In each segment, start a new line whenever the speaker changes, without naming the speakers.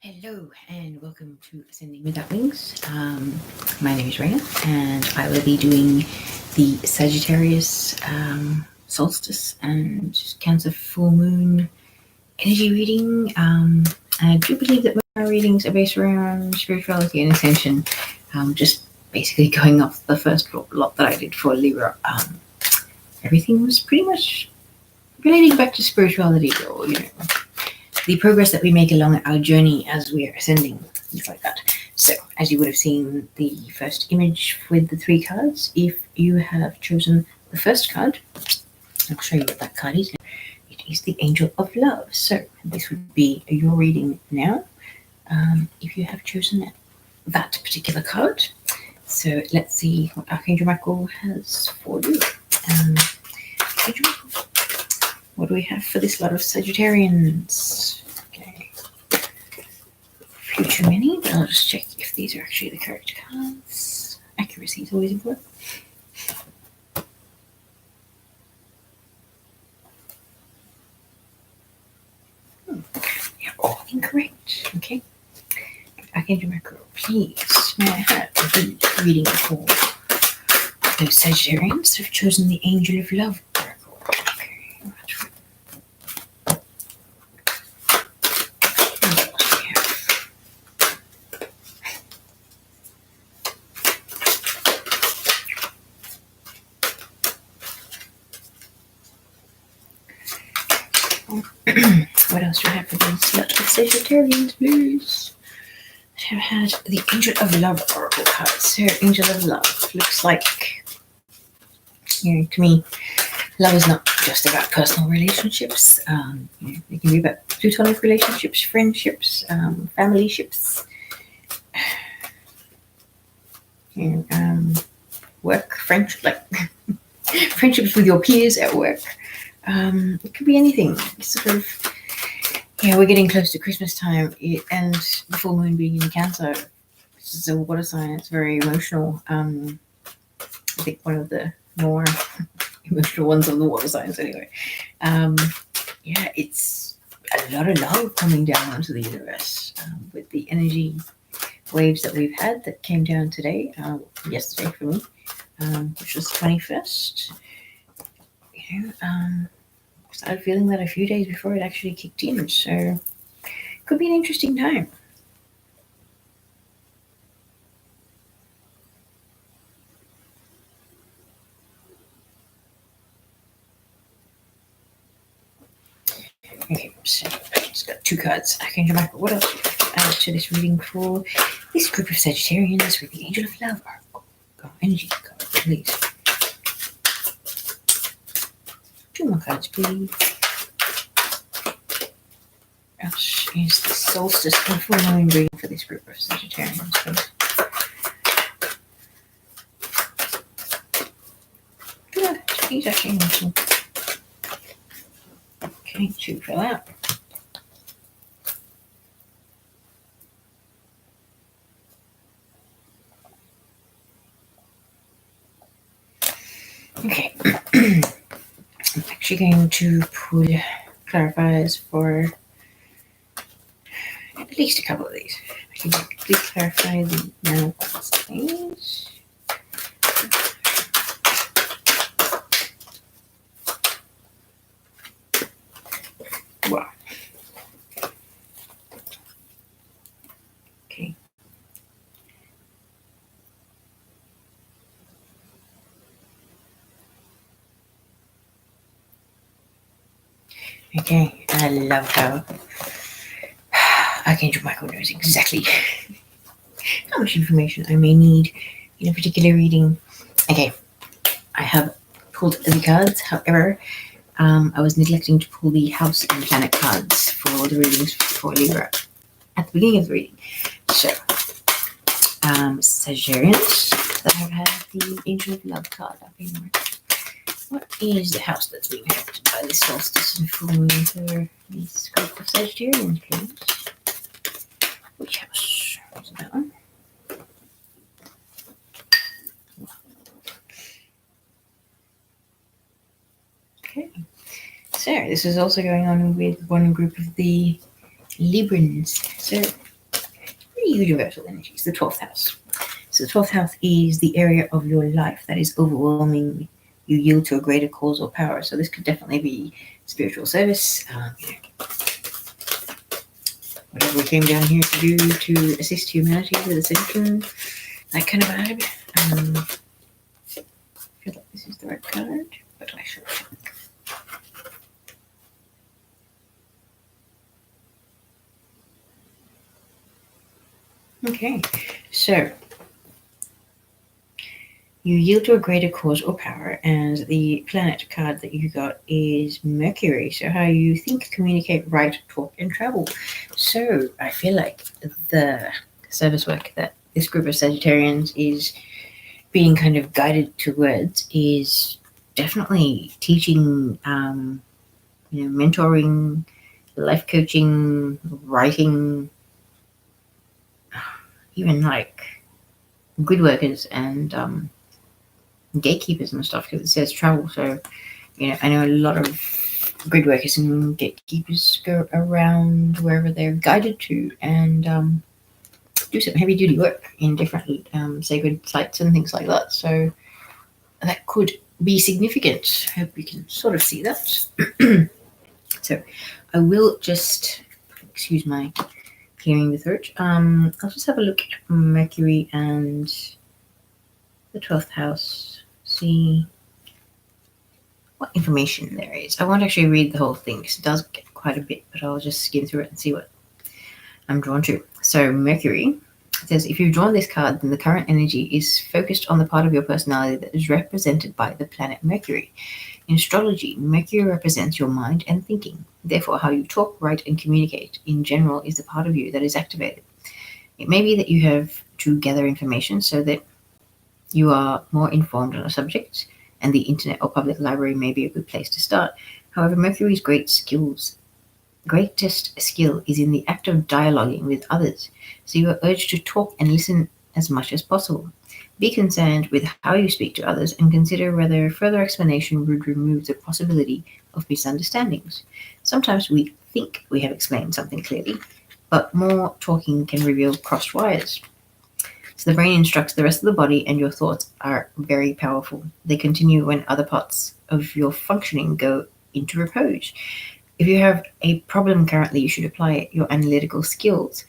Hello and welcome to Ascending Without Wings. My name is Rhea and I will be doing the Sagittarius Solstice and Cancer full moon energy reading. I do believe that my readings are based around spirituality and ascension. Just basically going off the first lot that I did for Libra. Everything was pretty much relating back to spirituality, or the progress that we make along our journey as we are ascending, things like that. So, as you would have seen the first image with the 3 cards, if you have chosen the first card, I'll show you what that card is. It is the Angel of Love. So, this would be your reading now, if you have chosen that particular card. So, let's see what Archangel Michel has for you. Archangel Michel, what do we have for this lot of Sagittarians? Okay. Too many, but I'll just check if these are actually the correct cards. Accuracy is always important. You're all incorrect. Okay. Archangel Michel, please, may I have the reading for those Sagittarians who've chosen the Angel of Love? What else do I have for these lot of Sagittarians, please? I have had the Angel of Love Oracle card. So, Angel of Love looks like, to me, love is not just about personal relationships. It can be about platonic relationships, friendships, family ships, work, friendship, like friendships with your peers at work. It could be anything. Sort of, we're getting close to Christmas time, and the full moon being in Cancer, this is a water sign. It's very emotional. I think one of the more emotional ones of the water signs, anyway. It's a lot of love coming down onto the universe with the energy waves that we've had that came down today, yesterday for me, which was the 21st. Started feeling that a few days before it actually kicked in, so could be an interesting time. Okay, so I just got 2 cards. Archangel Michel, what else do you have to add to this reading for this group of Sagittarians with the Angel of Love? Energy card, please. 2 more cards, please. Arch is the Solstice and full moon reading for this group of Sagittarians, please. Good, please, Archangel. Okay, 2 for that. Okay. I'm actually going to pull clarifiers for at least a couple of these. I can please clarify the manifest things. Wow. Okay. Okay, I love how Archangel Michel knows exactly how much information I may need in a particular reading. Okay, I have pulled the cards, however, I was neglecting to pull the house and planet cards for the readings for Libra at the beginning of the reading. So, Sagittarius, I have had the Angel of Love card up in there. What is the house that's being affected by the solstice and full moon for this group of Sagittarians, please? Which house? Was it that one? Okay. So this is also going on with one group of the Librans. So universal energies, the 12th house. So the 12th house is the area of your life that is overwhelming. You yield to a greater cause or power. So this could definitely be spiritual service, whatever we came down here to do to assist humanity with ascension, that kind of vibe. I feel like this is the right card, but I should check. Okay, so you yield to a greater cause or power, and the planet card that you got is Mercury. So how you think, communicate, write, talk, and travel. So I feel like the service work that this group of Sagittarians is being kind of guided towards is definitely teaching, mentoring, life coaching, writing, even like grid workers and gatekeepers and stuff, because it says travel. So, I know a lot of grid workers and gatekeepers go around wherever they're guided to and do some heavy duty work in different sacred sites and things like that. So that could be significant. I hope you can sort of see that. So I will just, excuse my clearing the throat. I'll just have a look at Mercury and the 12th house, see what information there is. I won't actually read the whole thing because it does get quite a bit, but I'll just skim through it and see what I'm drawn to. So Mercury says, if you've drawn this card, then the current energy is focused on the part of your personality that is represented by the planet Mercury. In astrology, Mercury represents your mind and thinking. Therefore, how you talk, write, and communicate in general is the part of you that is activated. It may be that you have to gather information so that you are more informed on a subject, and the internet or public library may be a good place to start. However, Mercury's greatest skill is in the act of dialoguing with others, so you are urged to talk and listen as much as possible. Be concerned with how you speak to others and consider whether further explanation would remove the possibility of misunderstandings. Sometimes we think we have explained something clearly, but more talking can reveal crossed wires. So the brain instructs the rest of the body, and your thoughts are very powerful. They continue when other parts of your functioning go into repose. If you have a problem currently, you should apply your analytical skills,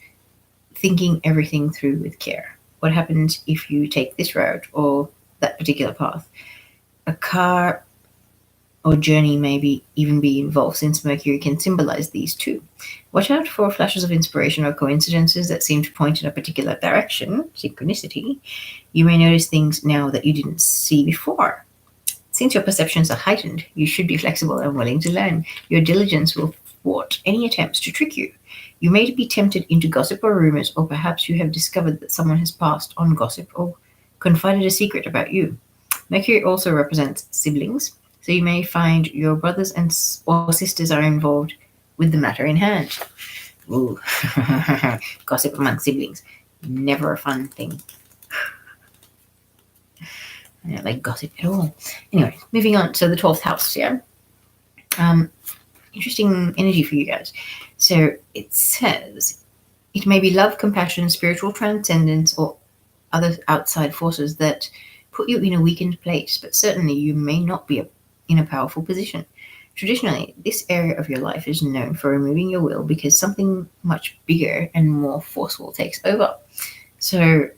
thinking everything through with care. What happens if you take this route or that particular path? A car or journey may even be involved, since Mercury can symbolize these too. Watch out for flashes of inspiration or coincidences that seem to point in a particular direction, synchronicity. You may notice things now that you didn't see before. Since your perceptions are heightened, you should be flexible and willing to learn. Your diligence will thwart any attempts to trick you. You may be tempted into gossip or rumors, or perhaps you have discovered that someone has passed on gossip or confided a secret about you. Mercury also represents siblings, so you may find your brothers or sisters are involved with the matter in hand. Ooh, gossip among siblings. Never a fun thing. I don't like gossip at all. Anyway, moving on. So the 12th house, yeah? Interesting energy for you guys. So it says, it may be love, compassion, spiritual transcendence, or other outside forces that put you in a weakened place, but certainly you may not be in a powerful position. Traditionally, this area of your life is known for removing your will because something much bigger and more forceful takes over. So,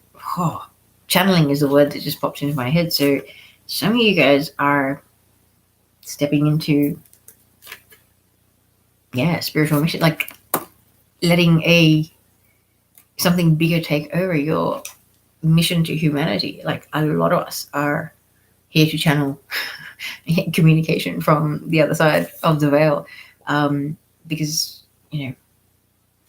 channeling is the word that just popped into my head. So some of you guys are stepping into, spiritual mission, like letting something bigger take over your mission to humanity. Like a lot of us are here to channel communication from the other side of the veil, because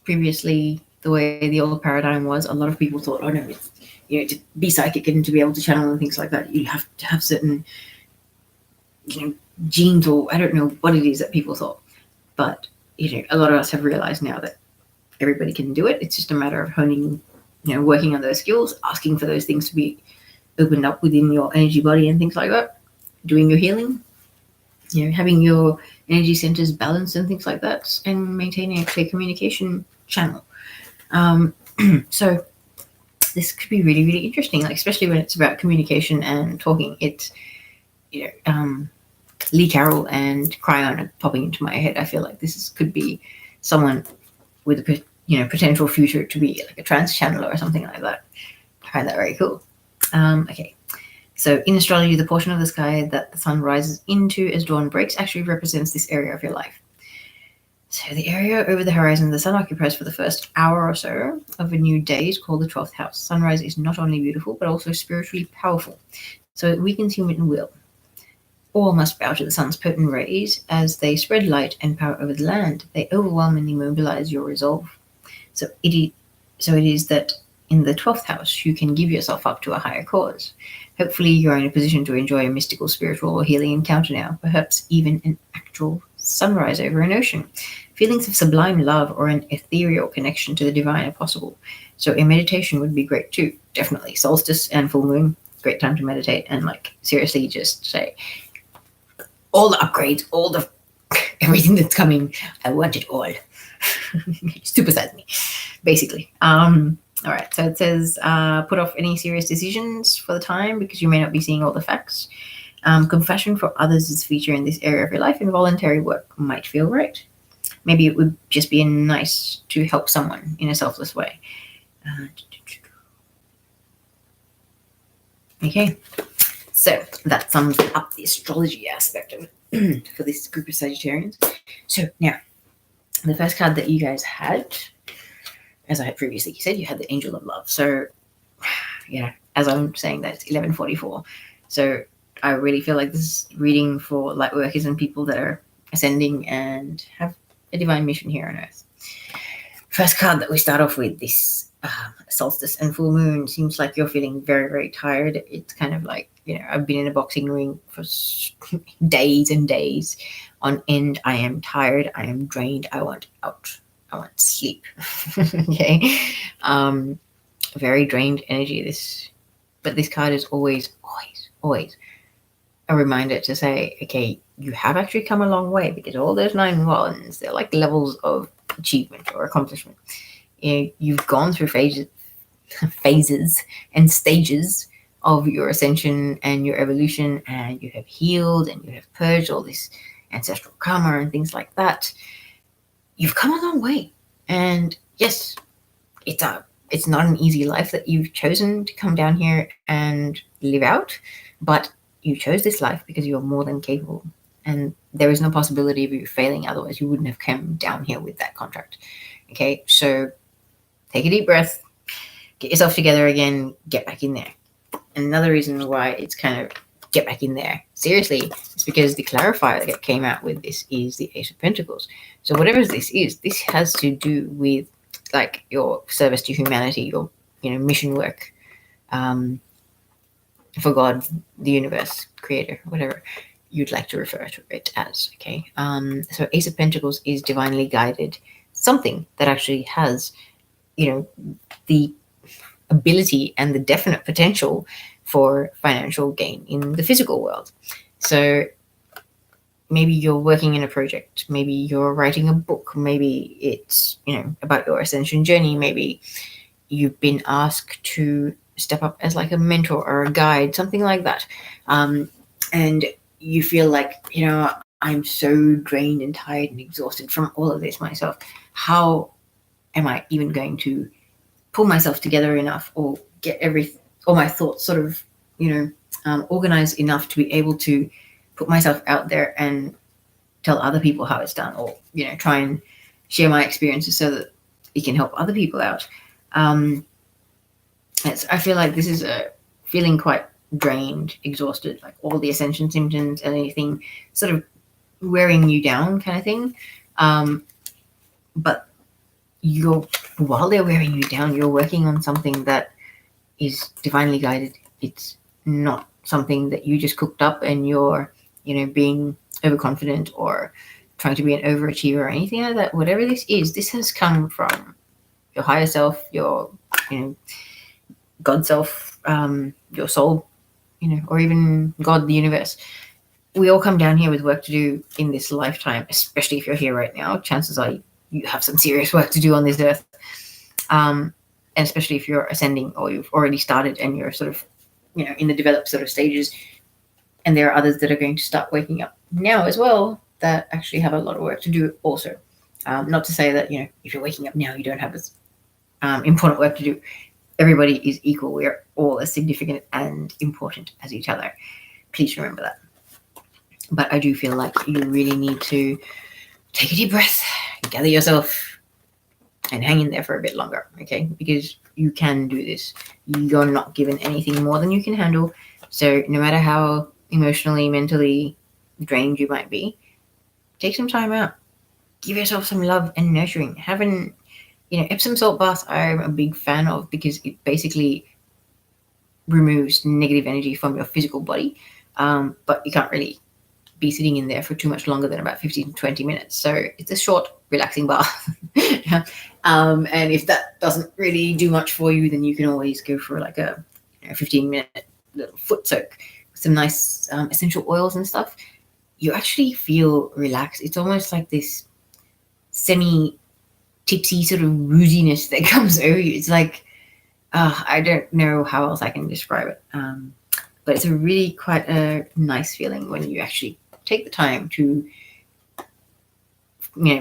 previously the way the old paradigm was, a lot of people thought, to be psychic and to be able to channel and things like that, you have to have certain genes, or I don't know what it is that people thought. But a lot of us have realized now that everybody can do it. It's just a matter of honing, working on those skills, asking for those things to be opened up within your energy body and things like that, doing your healing, having your energy centers balanced and things like that, and maintaining a clear communication channel. So this could be really, really interesting, like especially when it's about communication and talking. It's, Lee Carroll and Cryon are popping into my head. I feel like could be someone with a potential future to be like a trance channeler or something like that. I find that very cool. Okay. So in astrology, the portion of the sky that the sun rises into as dawn breaks actually represents this area of your life. So the area over the horizon the sun occupies for the first hour or so of a new day is called the 12th house. Sunrise is not only beautiful, but also spiritually powerful. So it weakens human will. All must bow to the sun's potent rays as they spread light and power over the land. They overwhelmingly mobilize your resolve. So it is that in the 12th house, you can give yourself up to a higher cause. Hopefully, you're in a position to enjoy a mystical, spiritual, or healing encounter now, perhaps even an actual sunrise over an ocean. Feelings of sublime love or an ethereal connection to the divine are possible. So a meditation would be great too, definitely. Solstice and full moon, great time to meditate and seriously just say, all the upgrades, all the everything that's coming, I want it all. Supersize me, basically. All right, so it says, put off any serious decisions for the time because you may not be seeing all the facts. Compassion for others is a feature in this area of your life, and voluntary work might feel right. Maybe it would just be nice to help someone in a selfless way. Okay, so that sums up the astrology aspect of it for this group of Sagittarians. So now, the first card that you guys had, as I had previously said, you had the Angel of Love. So, as I'm saying that, it's 11:44. So I really feel like this is reading for light workers and people that are ascending and have a divine mission here on Earth. First card that we start off with, this solstice and full moon, seems like you're feeling very, very tired. It's kind of like, I've been in a boxing ring for days and days on end. I am tired. I am drained. I want out. I want sleep. Okay. Very drained energy. But this card is always a reminder to say, okay, you have actually come a long way, because all those 9 wands, they're like levels of achievement or accomplishment. You've gone through phases and stages of your ascension and your evolution, and you have healed and you have purged all this ancestral karma and things like that. You've come a long way. And yes, it's not an easy life that you've chosen to come down here and live out, but you chose this life because you're more than capable. And there is no possibility of you failing, otherwise you wouldn't have come down here with that contract. Okay, so take a deep breath, get yourself together again, get back in there. And another reason why it's kind of get back in there seriously is because the clarifier that came out with this is the Ace of Pentacles. So whatever this is, this has to do with your service to humanity, your mission work, for God, the universe, creator, whatever you'd like to refer to it as. Okay. So Ace of Pentacles is divinely guided, something that actually has, the ability and the definite potential for financial gain in the physical world. So maybe you're working in a project, maybe you're writing a book, maybe it's, about your ascension journey, maybe you've been asked to step up as like a mentor or a guide, something like that. And you feel like, I'm so drained and tired and exhausted from all of this myself. How am I even going to pull myself together enough or get all my thoughts sort of, organized enough to be able to put myself out there and tell other people how it's done, or, try and share my experiences so that it can help other people out. I feel like this is feeling quite drained, exhausted, like all the ascension symptoms and anything sort of wearing you down kind of thing. But while they're wearing you down, you're working on something that is divinely guided. It's not something that you just cooked up and you're, being overconfident or trying to be an overachiever or anything like that. Whatever this is, this has come from your higher self, your, God self, your soul, or even God, the universe. We all come down here with work to do in this lifetime, especially if you're here right now. Chances are you have some serious work to do on this earth. and especially if you're ascending or you've already started and you're sort of, in the developed sort of stages, and there are others that are going to start waking up now as well that actually have a lot of work to do also. Not to say that, if you're waking up now, you don't have this important work to do. Everybody is equal. We're all as significant and important as each other. Please remember that. But I do feel like you really need to take a deep breath, gather yourself, and hang in there for a bit longer, okay? Because you can do this. You're not given anything more than you can handle. So no matter how emotionally, mentally drained you might be, take some time out. Give yourself some love and nurturing. Have an, Epsom salt bath I'm a big fan of because it basically removes negative energy from your physical body. But you can't really be sitting in there for too much longer than about 15 to 20 minutes. So it's a short, relaxing bath. And if that doesn't really do much for you, then you can always go for like a 15-minute little foot soak with some nice essential oils and stuff. You actually feel relaxed. It's almost like this semi-tipsy sort of wooziness that comes over you. It's like, I don't know how else I can describe it. But it's a really quite a nice feeling when you actually take the time to,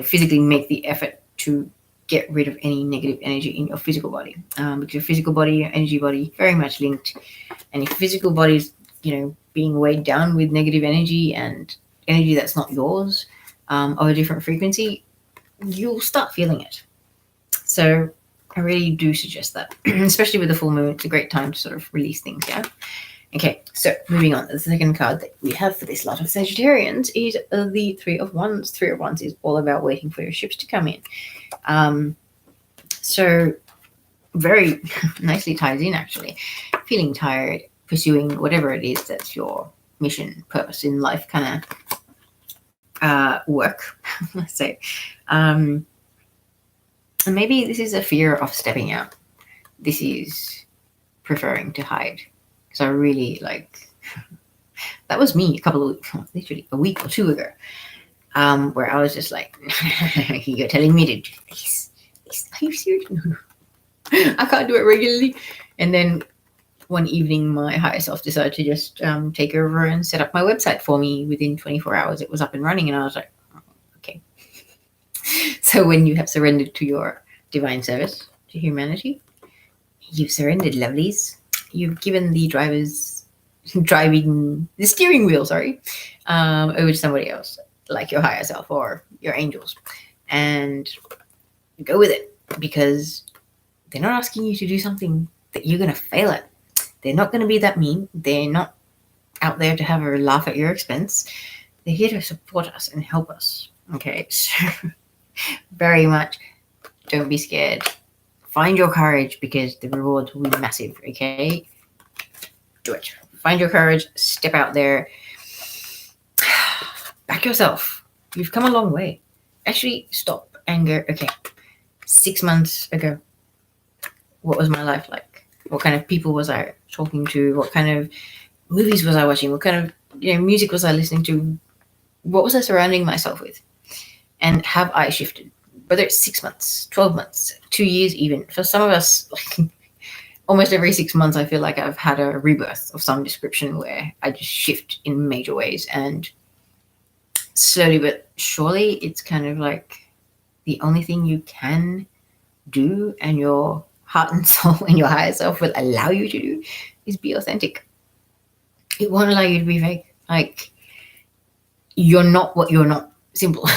physically make the effort to get rid of any negative energy in your physical body. Because your physical body, your energy body, very much linked. And if your physical body is, being weighed down with negative energy and energy that's not yours, of a different frequency, you'll start feeling it. So I really do suggest that, especially with the full moon. It's a great time to sort of release things, yeah? Okay, so moving on. The second card that we have for this lot of Sagittarians is the Three of Wands. Three of Wands is all about waiting for your ships to come in. So very nicely ties in, actually. Feeling tired, pursuing whatever it is that's your mission, purpose in life, kind of work, let's say. And maybe this is a fear of stepping out. This is preferring to hide. So I really that was me a couple of weeks, literally a week or two ago, where I was just like, you're telling me to do this? Are you serious? No. I can't do it regularly. And then one evening, my higher self decided to just take over and set up my website for me. Within 24 hours, it was up and running. And I was like, oh, okay. So when you have surrendered to your divine service, to humanity, you've surrendered, lovelies. You've given the the steering wheel, over to somebody else, like your higher self or your angels, and go with it, because they're not asking you to do something that you're going to fail at. They're not going to be that mean. They're not out there to have a laugh at your expense. They're here to support us and help us. Okay, so very much don't be scared. Find your courage, because the rewards will be massive, okay? Do it. Find your courage. Step out there. Back yourself. You've come a long way. Actually, stop and go, okay, 6 months ago, what was my life like? What kind of people was I talking to? What kind of movies was I watching? What kind of music was I listening to? What was I surrounding myself with? And have I shifted? Whether it's 6 months, 12 months, 2 years even. For some of us, almost every 6 months, I feel like I've had a rebirth of some description where I just shift in major ways. And slowly but surely, it's kind of like the only thing you can do, and your heart and soul and your higher self will allow you to do, is be authentic. It won't allow you to be fake. You're not what you're not. Simple.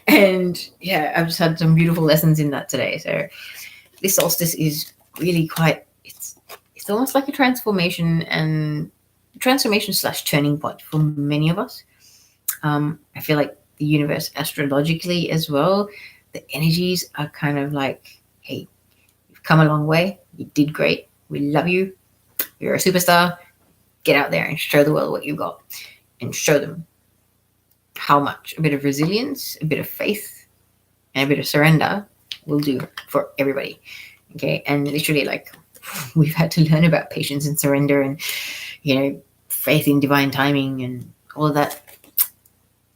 And yeah, I've just had some beautiful lessons in that today. So this solstice is really quite, it's almost like a transformation / turning point for many of us. I feel like the universe, astrologically as well, the energies are kind of like, hey, you've come a long way. You did great. We love you. You're a superstar. Get out there and show the world what you got, and show them how much a bit of resilience, a bit of faith, and a bit of surrender will do for everybody. Okay. And literally, we've had to learn about patience and surrender and, faith in divine timing and all of that.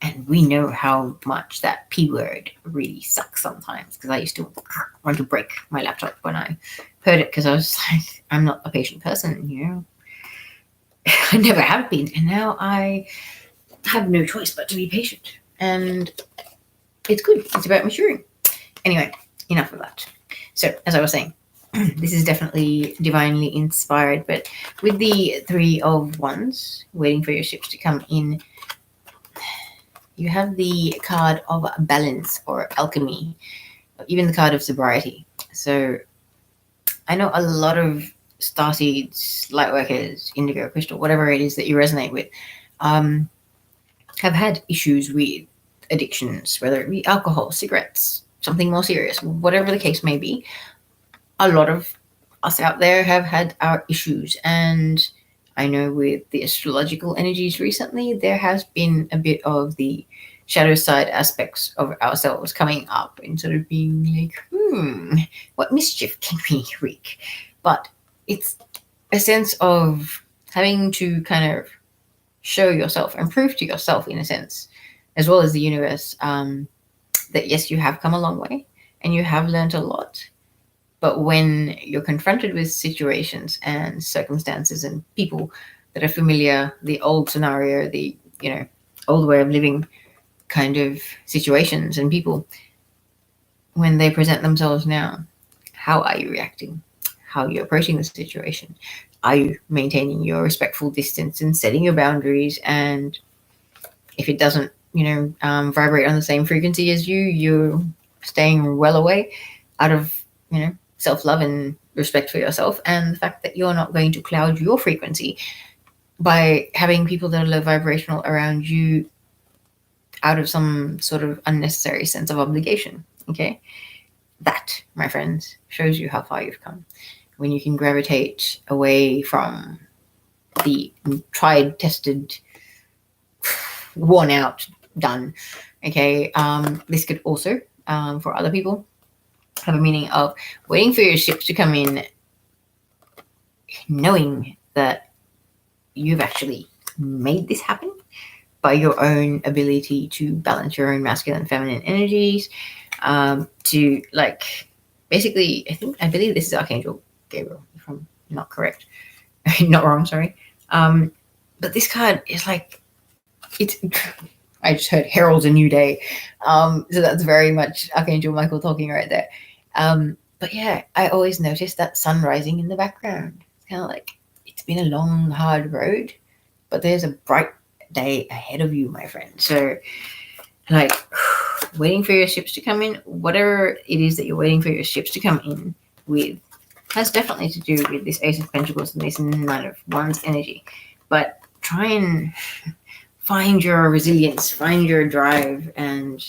And we know how much that P word really sucks sometimes, because I used to want to break my laptop when I heard it, because I was like, I'm not a patient person, you know. I never have been, and now I have no choice but to be patient. And it's good. It's about maturing. Anyway, enough of that. So, as I was saying, this is definitely divinely inspired, but with the Three of Wands, waiting for your ships to come in, you have the card of balance or alchemy, even the card of sobriety. So I know a lot of starseeds, lightworkers, indigo, crystal, whatever it is that you resonate with, have had issues with addictions, whether it be alcohol, cigarettes, something more serious, whatever the case may be. A lot of us out there have had our issues, and I know with the astrological energies recently, there has been a bit of the shadow side aspects of ourselves coming up and sort of being like, what mischief can we wreak? But it's a sense of having to kind of show yourself and prove to yourself, in a sense, as well as the universe, that yes, you have come a long way and you have learned a lot. But when you're confronted with situations and circumstances and people that are familiar, the old scenario, the old way of living kind of situations and people, when they present themselves now, how are you reacting? How are you approaching the situation? Are you maintaining your respectful distance and setting your boundaries? And if it doesn't, vibrate on the same frequency as you, you're staying well away out of, self-love and respect for yourself, and the fact that you're not going to cloud your frequency by having people that are low vibrational around you out of some sort of unnecessary sense of obligation. Okay, that, my friends, shows you how far you've come when you can gravitate away from the tried, tested, worn out, done. Okay, this could also, for other people, have a meaning of waiting for your ships to come in, knowing that you've actually made this happen by your own ability to balance your own masculine and feminine energies, to basically, I believe this is Archangel Gabriel, if I'm not correct, not wrong, sorry. But this card is I just heard heralds a new day. So that's very much Archangel Michael talking right there. But yeah, I always notice that sun rising in the background. It's kind of like, it's been a long, hard road, but there's a bright day ahead of you, my friend. So waiting for your ships to come in, whatever it is that you're waiting for your ships to come in with, has definitely to do with this Ace of Pentacles and this Nine of Wands energy. But try and find your resilience, find your drive, and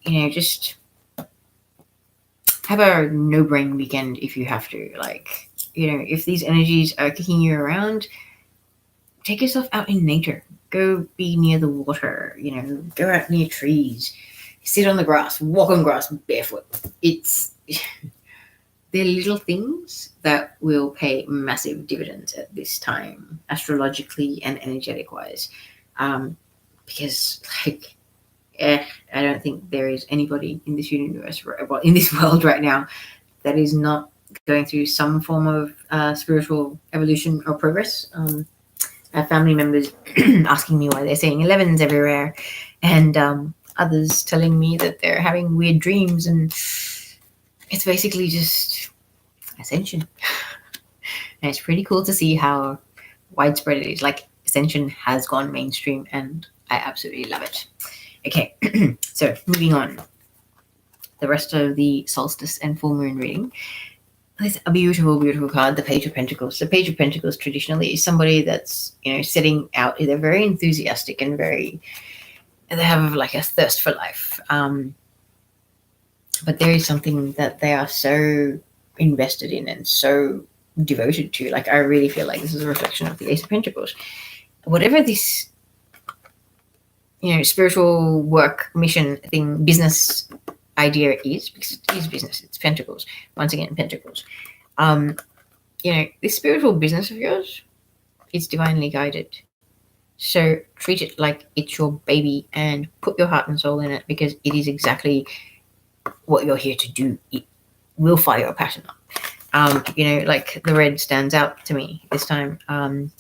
just have a no-brain weekend if you have to. If these energies are kicking you around, take yourself out in nature. Go be near the water, go out near trees, sit on the grass, walk on grass barefoot. They're little things that will pay massive dividends at this time, astrologically and energetic-wise. Because I don't think there is anybody in this universe, in this world right now, that is not going through some form of spiritual evolution or progress. I have family members asking me why they're seeing 11s everywhere, and others telling me that they're having weird dreams, and it's basically just ascension. And it's pretty cool to see how widespread it is. Ascension has gone mainstream, and I absolutely love it. Okay, so moving on. The rest of the solstice and full moon reading. There's a beautiful, beautiful card, the Page of Pentacles. The Page of Pentacles traditionally is somebody that's, setting out. They're very enthusiastic and they have a thirst for life. But there is something that they are so invested in and so devoted to. I really feel like this is a reflection of the Ace of Pentacles. Whatever this, spiritual work, mission thing, business idea is, because it is business, it's Pentacles. Once again, Pentacles. This spiritual business of yours, it's divinely guided. So treat it like it's your baby and put your heart and soul in it, because it is exactly what you're here to do. It will fire your passion up. Like the red stands out to me this time. And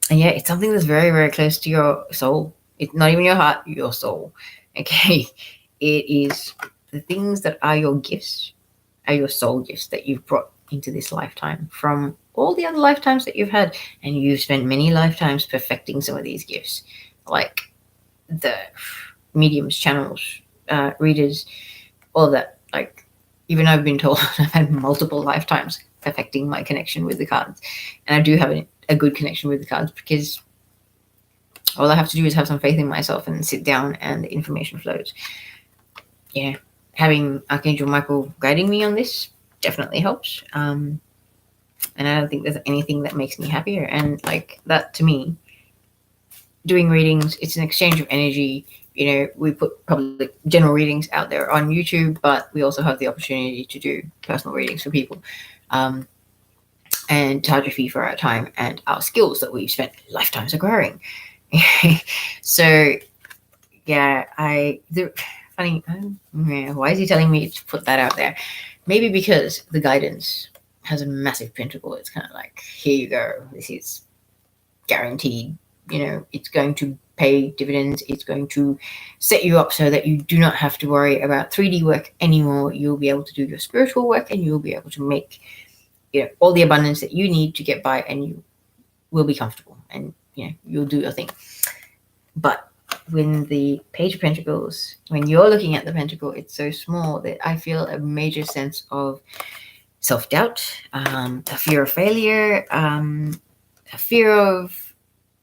yeah, it's something that's very, very close to your soul. It's not even your heart, your soul. Okay. It is the things that are your gifts, are your soul gifts that you've brought into this lifetime from all the other lifetimes that you've had. And you've spent many lifetimes perfecting some of these gifts, like the mediums, channels, readers, all that. Like, even I've been told I've had multiple lifetimes perfecting my connection with the cards. And I do have a good connection with the cards, because all I have to do is have some faith in myself and sit down and the information flows. Yeah, having Archangel Michael guiding me on this definitely helps. And I don't think there's anything that makes me happier. And like that, to me, doing readings, it's an exchange of energy. We put public general readings out there on YouTube, but we also have the opportunity to do personal readings for people, and charge a fee for our time and our skills that we've spent lifetimes acquiring. So yeah, funny. Why is he telling me to put that out there? Maybe because the guidance has a massive pentacle. It's kind of like, here you go. This is guaranteed. It's going to pay dividends. It's going to set you up so that you do not have to worry about 3D work anymore. You'll be able to do your spiritual work, and you'll be able to make all the abundance that you need to get by, and you will be comfortable, and you'll do your thing. But when the Page of Pentacles, when you're looking at the pentacle, it's so small that I feel a major sense of self-doubt, a fear of failure, a fear of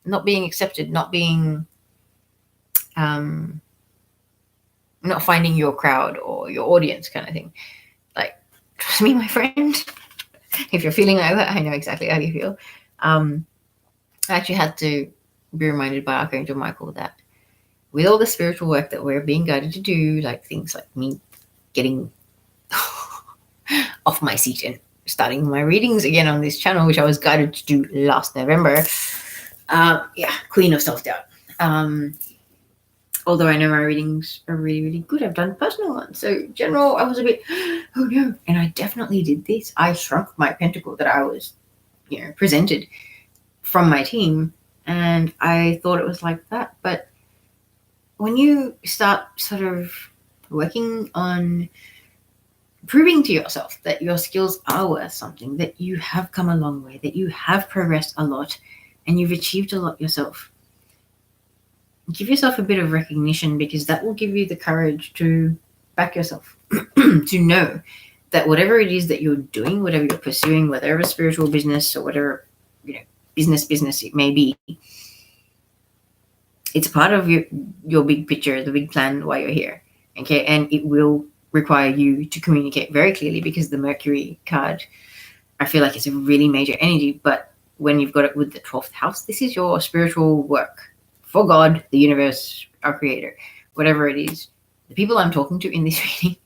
not being accepted, not finding your crowd or your audience, kind of thing. Like, trust me, my friend, if you're feeling like that, I know exactly how you feel. I actually had to be reminded by Archangel Michael that with all the spiritual work that we're being guided to do, like things like me getting off my seat and starting my readings again on this channel, which I was guided to do last November. Queen of self-doubt. Although I know my readings are really, really good. I've done personal ones. So general, I was a bit, oh no. And I definitely did this. I shrunk my pentacle that I was, presented from my team. And I thought it was like that. But when you start sort of working on proving to yourself that your skills are worth something, that you have come a long way, that you have progressed a lot, and you've achieved a lot yourself, give yourself a bit of recognition, because that will give you the courage to back yourself, to know that whatever it is that you're doing, whatever you're pursuing, whatever spiritual business or whatever, business it may be, it's part of your big picture, the big plan why you're here. Okay. And it will require you to communicate very clearly, because the Mercury card, I feel like it's a really major energy. But when you've got it with the 12th house, this is your spiritual work for God, the universe, our creator, whatever it is. The people I'm talking to in this reading,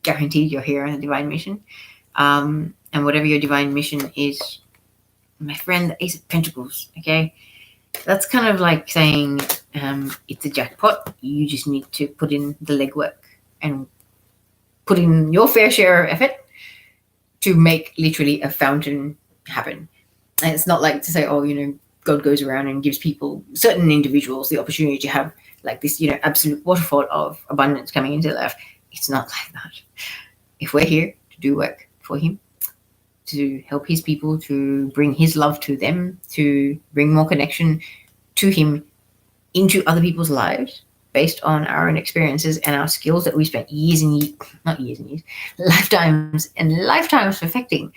guaranteed you're here on a divine mission. And whatever your divine mission is, my friend, the Ace of Pentacles, okay? That's kind of like saying it's a jackpot. You just need to put in the legwork and put in your fair share of effort to make literally a fountain happen. And it's not like to say, God goes around and gives people, certain individuals, the opportunity to have like this, absolute waterfall of abundance coming into their life. It's not like that. If we're here to do work for him, to help his people, to bring his love to them, to bring more connection to him into other people's lives, based on our own experiences and our skills that we spent lifetimes and lifetimes perfecting.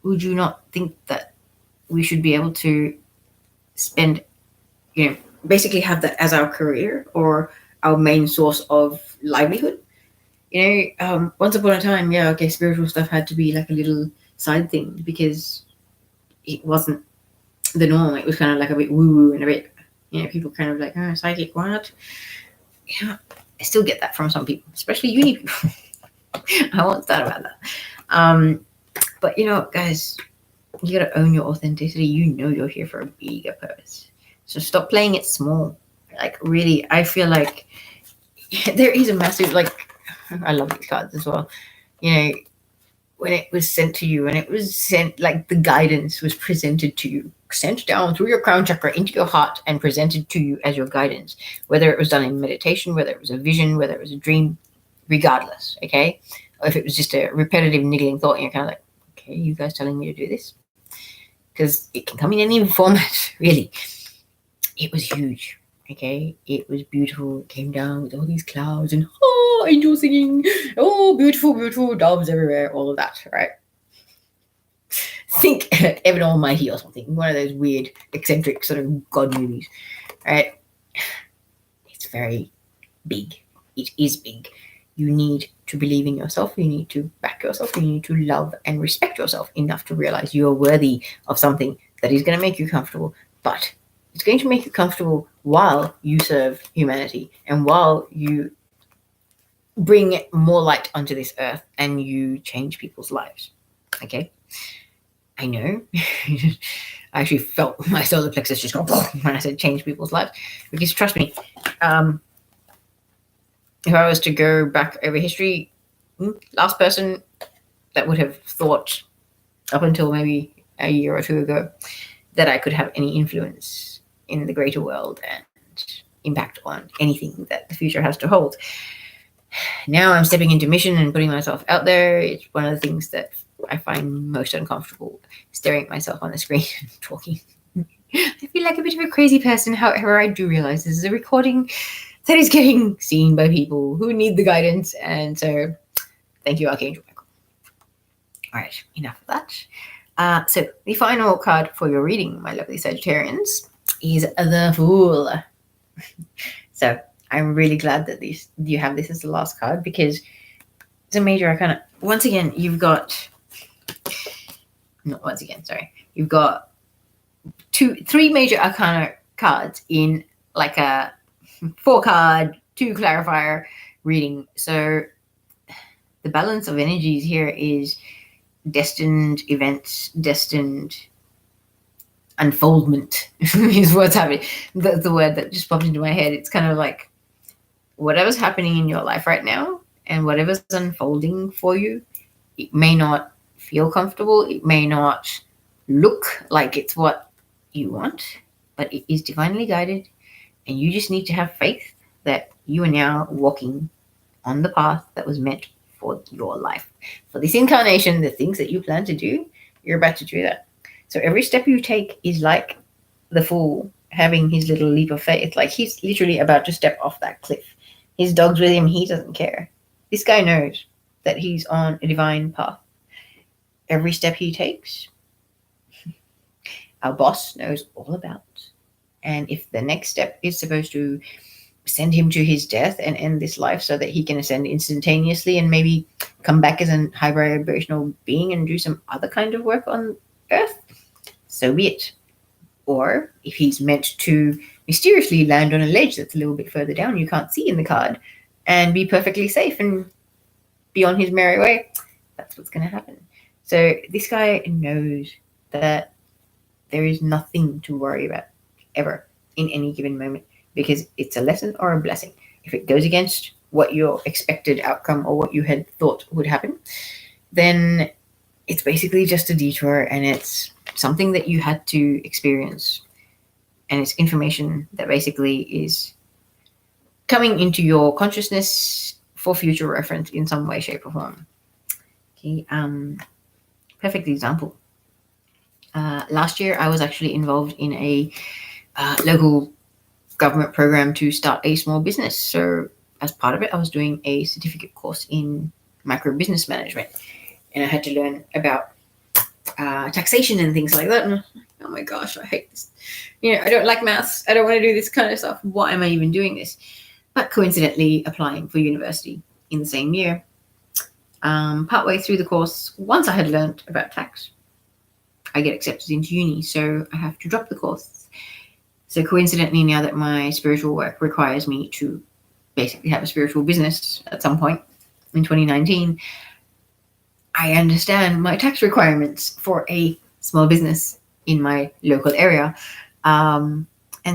Would you not think that we should be able to spend, basically have that as our career or our main source of livelihood? Once upon a time, spiritual stuff had to be like a little side thing, because it wasn't the norm. It was kind of like a bit woo-woo and a bit, people kind of like, psychic, what? Yeah, I still get that from some people, especially uni people. I won't start about that. But guys, You gotta own your authenticity. You know you're here for a bigger purpose. So stop playing it small. Like, really, I feel like there is a massive, like, I love these cards as well. You know, when it was sent to you, and it was sent, like, the guidance was presented to you, sent down through your crown chakra into your heart and presented to you as your guidance, whether it was done in meditation, whether it was a vision, whether it was a dream, regardless, okay? Or if it was just a repetitive niggling thought and you're kind of like, okay, you guys telling me to do this? Because it can come in any format, really. It was huge, okay? It was beautiful. It came down with all these clouds and, oh, angels singing, oh, beautiful, beautiful doves everywhere, all of that, right? Think Evan Almighty or something, one of those weird, eccentric sort of God movies, right? It's very big. It is big. You need to believe in yourself. You need to back yourself. You need to love and respect yourself enough to realize you are worthy of something that is going to make you comfortable, but it's going to make you comfortable while you serve humanity and while you bring more light onto this earth and you change people's lives, okay? I know. I actually felt my solar plexus just go when I said change people's lives, because trust me, if I was to go back over history, last person that would have thought up until maybe a year or two ago that I could have any influence in the greater world and impact on anything that the future has to hold. Now I'm stepping into mission and putting myself out there. It's one of the things that I find most uncomfortable, staring at myself on the screen and talking. I feel like a bit of a crazy person. However, I do realize this is a recording that is getting seen by people who need the guidance. And so thank you, Archangel Michel. All right, enough of that. So the final card for your reading, my lovely Sagittarians, is the Fool. So I'm really glad that you have this as the last card, because it's a major arcana. Once again, you've got three major arcana cards in like a 4-card, 2 clarifier reading. So the balance of energies here is destined events, destined unfoldment is what's happening. That's the word that just popped into my head. It's kind of like whatever's happening in your life right now and whatever's unfolding for you, it may not feel comfortable. It may not look like it's what you want, but it is divinely guided. And you just need to have faith that you are now walking on the path that was meant for your life. For this incarnation, the things that you plan to do, you're about to do that. So every step you take is like the Fool having his little leap of faith. Like he's literally about to step off that cliff. His dog's with him. He doesn't care. This guy knows that he's on a divine path. Every step he takes, our boss knows all about. And if the next step is supposed to send him to his death and end this life so that he can ascend instantaneously and maybe come back as a high vibrational being and do some other kind of work on Earth, so be it. Or if he's meant to mysteriously land on a ledge that's a little bit further down you can't see in the card and be perfectly safe and be on his merry way, that's what's going to happen. So this guy knows that there is nothing to worry about ever in any given moment, because it's a lesson or a blessing. If it goes against what your expected outcome or what you had thought would happen, then it's basically just a detour, and it's something that you had to experience. And it's information that basically is coming into your consciousness for future reference in some way, shape, or form. Okay, perfect example. Last year, I was actually involved in a local government program to start a small business. So as part of it, I was doing a certificate course in micro business management, and I had to learn about taxation and things like that. And I'm like, oh my gosh, I hate this. I don't like maths. I don't want to do this kind of stuff. Why am I even doing this? But coincidentally, applying for university in the same year, partway through the course, once I had learned about tax, I get accepted into uni, so I have to drop the course. So coincidentally, now that my spiritual work requires me to basically have a spiritual business at some point in 2019, I understand my tax requirements for a small business in my local area. And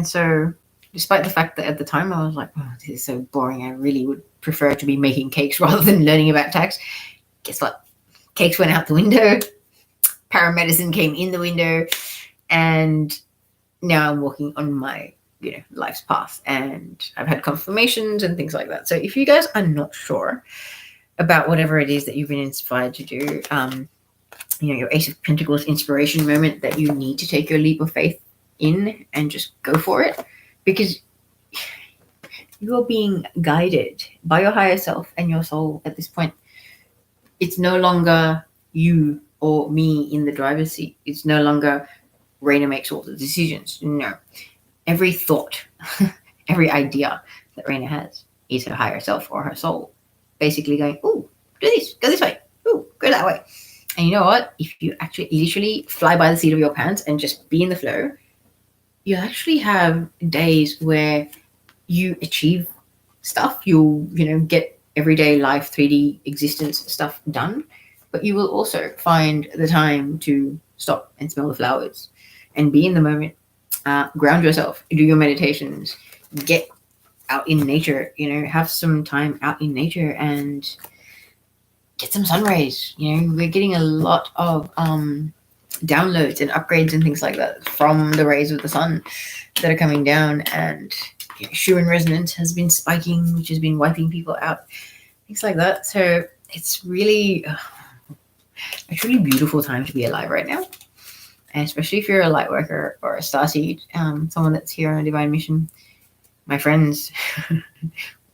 so despite the fact that at the time I was like, oh, this is so boring, I really would prefer to be making cakes rather than learning about tax. Guess what? Cakes went out the window, paramedicine came in the window, and now I'm walking on my life's path, and I've had confirmations and things like that. So if you guys are not sure about whatever it is that you've been inspired to do, your Ace of Pentacles inspiration moment that you need to take your leap of faith in and just go for it, because you're being guided by your higher self and your soul at this point. It's no longer you or me in the driver's seat. It's no longer Raina makes all the decisions. No. Every thought, every idea that Raina has is her higher self or her soul basically going, oh, do this, go this way, oh, go that way. And you know what? If you actually literally fly by the seat of your pants and just be in the flow, you actually have days where you achieve stuff. You'll, get everyday life, 3D existence stuff done, but you will also find the time to stop and smell the flowers and be in the moment, ground yourself, do your meditations, get out in nature, have some time out in nature and get some sun rays. We're getting a lot of downloads and upgrades and things like that from the rays of the sun that are coming down, and Schumann resonance has been spiking, which has been wiping people out, things like that. So it's really a truly beautiful time to be alive right now, and especially if you're a light worker or a starseed, someone that's here on a divine mission. My friends,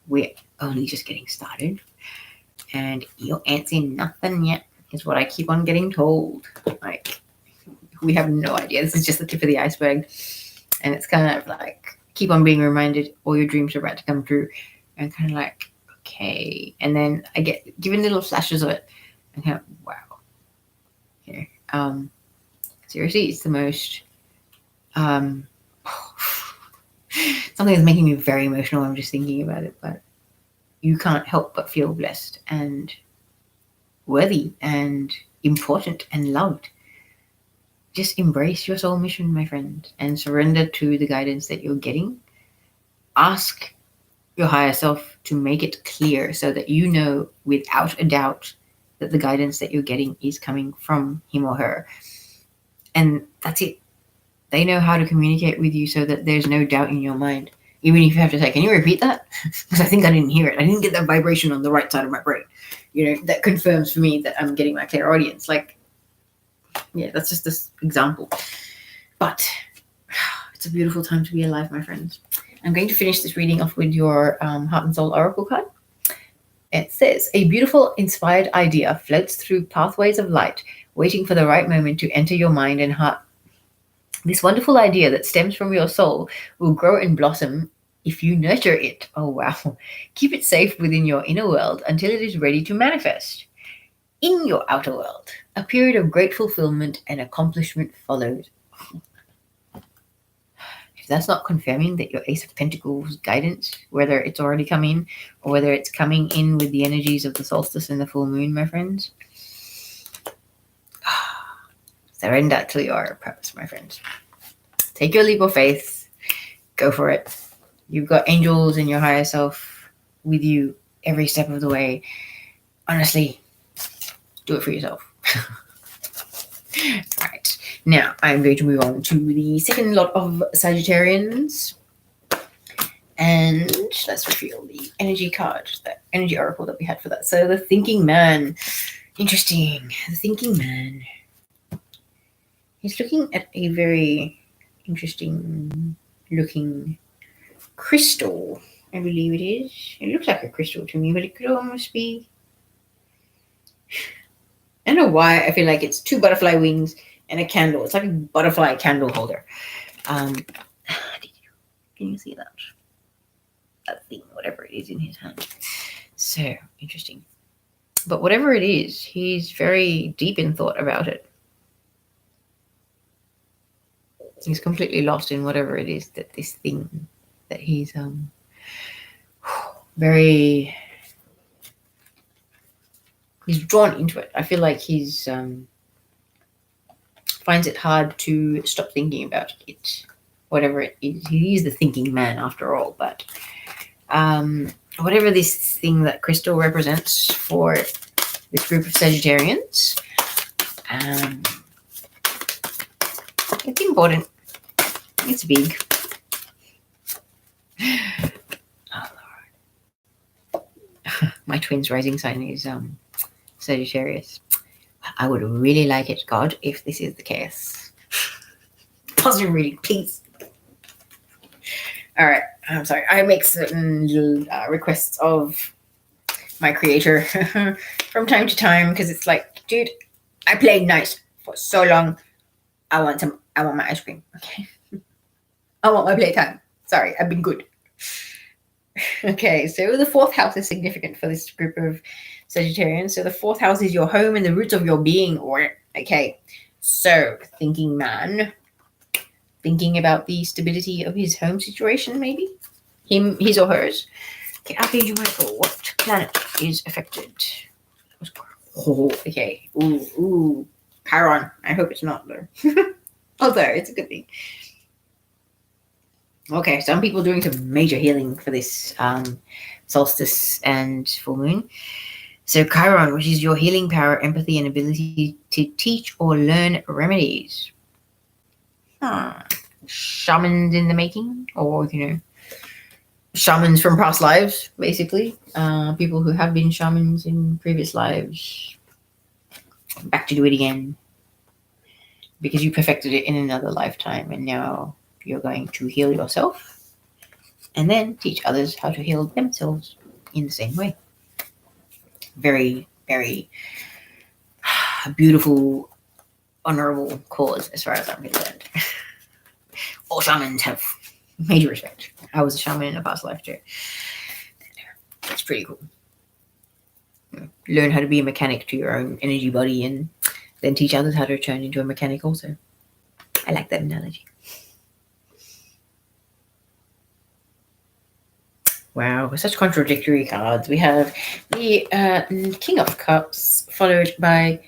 we're only just getting started, and you ain't seen nothing yet, is what I keep on getting told. Like, we have no idea. This is just the tip of the iceberg. And it's kind of like, keep on being reminded all your dreams are about to come true. And kind of like, okay. And then I get given little flashes of it. And kind of, wow. Seriously, it's the most, something that's making me very emotional. I'm just thinking about it. But you can't help but feel blessed and worthy and important and loved. Just embrace your soul mission, my friend, and surrender to the guidance that you're getting. Ask your higher self to make it clear so that you know without a doubt that the guidance that you're getting is coming from him or her. And that's it. They know how to communicate with you so that there's no doubt in your mind. Even if you have to say, can you repeat that? Because I think I didn't hear it. I didn't get that vibration on the right side of my brain. That confirms for me that I'm getting my clairaudience. That's just this example. But it's a beautiful time to be alive, my friends. I'm going to finish this reading off with your Heart and Soul Oracle card. It says, a beautiful, inspired idea floats through pathways of light, waiting for the right moment to enter your mind and heart. This wonderful idea that stems from your soul will grow and blossom if you nurture it. Oh, wow. Keep it safe within your inner world until it is ready to manifest. In your outer world, a period of great fulfillment and accomplishment follows. If that's not confirming that your Ace of Pentacles guidance, whether it's already come in or whether it's coming in with the energies of the solstice and the full moon, my friends, surrender to your purpose, my friends. Take your leap of faith. Go for it. You've got angels and your higher self with you every step of the way. Honestly, do it for yourself. All right. Now, I'm going to move on to the second lot of Sagittarians. And let's reveal the energy card, the energy oracle that we had for that. So the thinking man. Interesting. The thinking man. He's looking at a very interesting looking crystal, I believe it is. It looks like a crystal to me, but it could almost be... I don't know why I feel like it's two butterfly wings and a candle. It's like a butterfly candle holder. Can you see that? That thing, whatever it is in his hand. So interesting. But whatever it is, he's very deep in thought about it. He's completely lost in whatever it is that this thing that he's very... He's drawn into it. I feel like he's finds it hard to stop thinking about it, whatever it is. He is the thinking man after all, but whatever this thing that crystal represents for this group of Sagittarians, it's important. It's big. Oh, Lord. My twin's rising sign is Sagittarius. I would really like it, God, if this is the case. Positive reading, please. All right. I'm sorry. I make certain requests of my creator from time to time because it's like, dude, I played nice for so long. I want my ice cream. Okay. I want my playtime. Sorry, I've been good. Okay, so the fourth house is significant for this group of Sagittarians. So the fourth house is your home and the roots of your being. Okay, so thinking man, thinking about the stability of his home situation, maybe his or hers. Okay, Archangel Michel, what planet is affected? Oh, okay. Ooh, Chiron. I hope it's not though. Although it's a good thing. Okay, some people doing some major healing for this solstice and full moon. So Chiron, which is your healing power, empathy, and ability to teach or learn remedies. Shamans in the making, or shamans from past lives, basically. People who have been shamans in previous lives, back to do it again because you perfected it in another lifetime, and now you're going to heal yourself and then teach others how to heal themselves in the same way. Very, very beautiful, honorable cause as far as I'm concerned. All shamans have major respect. I was a shaman in a past life too. It's pretty cool. Learn how to be a mechanic to your own energy body and then teach others how to turn into a mechanic also. I like that analogy. Wow, such contradictory cards. We have the King of Cups, followed by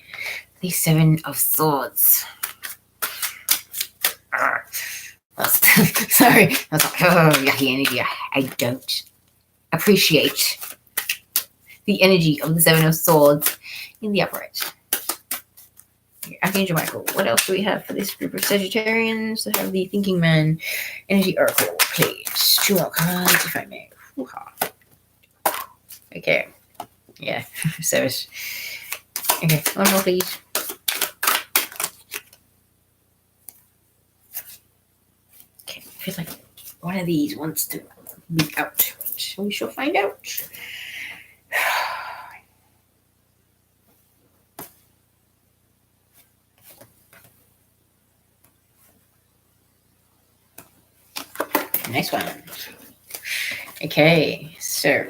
the Seven of Swords. Sorry, I was like, yucky energy. I don't appreciate the energy of the Seven of Swords in the upright. Archangel Michel, what else do we have for this group of Sagittarians that have the Thinking Man Energy Oracle? Please, 2 more cards, if I may. Okay, yeah, so it's okay. One more, please. Okay, feels like one of these wants to be out, but we shall find out. Next one. Okay, so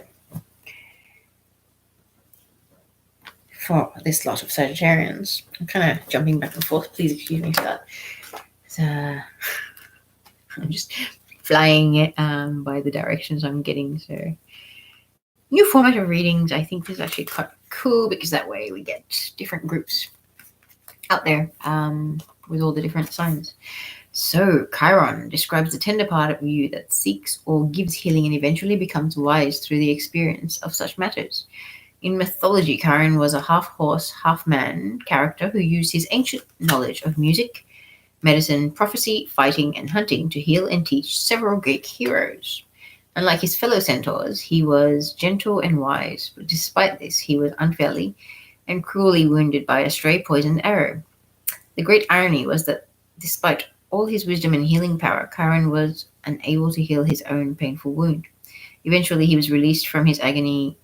for this lot of Sagittarians, I'm kind of jumping back and forth. Please excuse me for that. So, I'm just flying by the directions I'm getting. So, new format of readings. I think this is actually quite cool because that way we get different groups out there with all the different signs. So, Chiron describes the tender part of you that seeks or gives healing and eventually becomes wise through the experience of such matters. In mythology, Chiron was a half-horse, half-man character who used his ancient knowledge of music, medicine, prophecy, fighting, and hunting to heal and teach several Greek heroes. Unlike his fellow centaurs, he was gentle and wise, but despite this, he was unfairly and cruelly wounded by a stray poisoned arrow. The great irony was that despite all his wisdom and healing power, Chiron was unable to heal his own painful wound. Eventually, he was released from his agony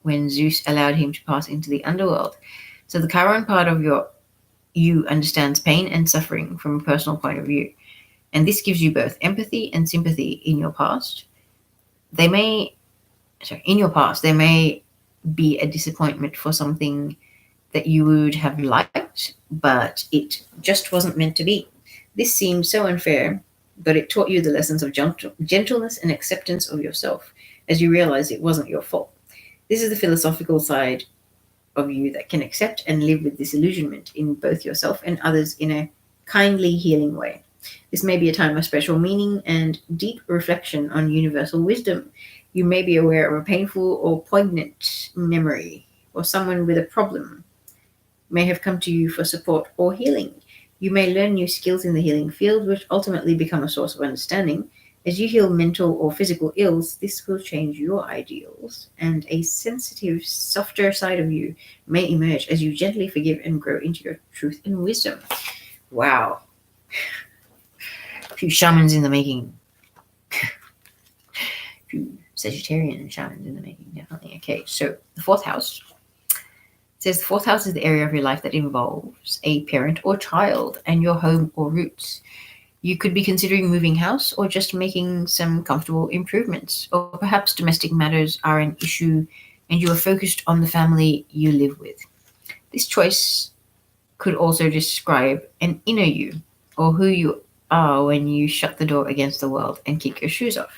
when Zeus allowed him to pass into the underworld. So the Chiron part of you understands pain and suffering from a personal point of view. And this gives you both empathy and sympathy in your past. There may be a disappointment for something that you would have liked, but it just wasn't meant to be. This seemed so unfair, but it taught you the lessons of gentleness and acceptance of yourself as you realized it wasn't your fault. This is the philosophical side of you that can accept and live with disillusionment in both yourself and others in a kindly, healing way. This may be a time of special meaning and deep reflection on universal wisdom. You may be aware of a painful or poignant memory, or someone with a problem may have come to you for support or healing. You may learn new skills in the healing field, which ultimately become a source of understanding. As you heal mental or physical ills, this will change your ideals, and a sensitive, softer side of you may emerge as you gently forgive and grow into your truth and wisdom. Wow. A few shamans in the making. A few Sagittarian shamans in the making, definitely. Okay, so the fourth house. It says the fourth house is the area of your life that involves a parent or child and your home or roots. You could be considering moving house or just making some comfortable improvements, or perhaps domestic matters are an issue and you are focused on the family you live with. This choice could also describe an inner you, or who you are when you shut the door against the world and kick your shoes off.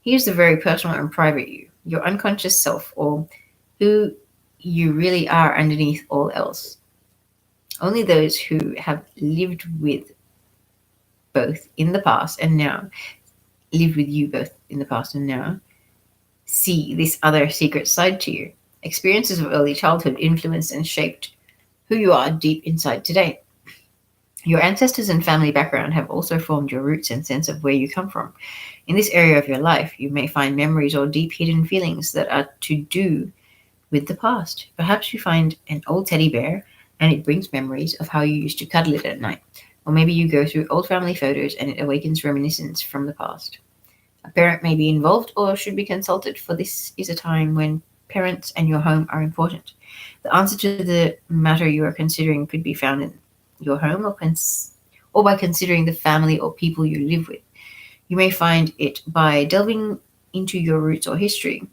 Here's the very personal and private you, your unconscious self, or who you really are underneath all else. Only those who have lived with both in the past and now, live with you both in the past and now, see this other secret side to you. Experiences of early childhood influenced and shaped who you are deep inside today. Your ancestors and family background have also formed your roots and sense of where you come from. In this area of your life, you may find memories or deep hidden feelings that are to do with the past. Perhaps you find an old teddy bear and it brings memories of how you used to cuddle it at night. Or maybe you go through old family photos and it awakens reminiscence from the past. A parent may be involved or should be consulted, for this is a time when parents and your home are important. The answer to the matter you are considering could be found in your home or by considering the family or people you live with. You may find it by delving into your roots or history,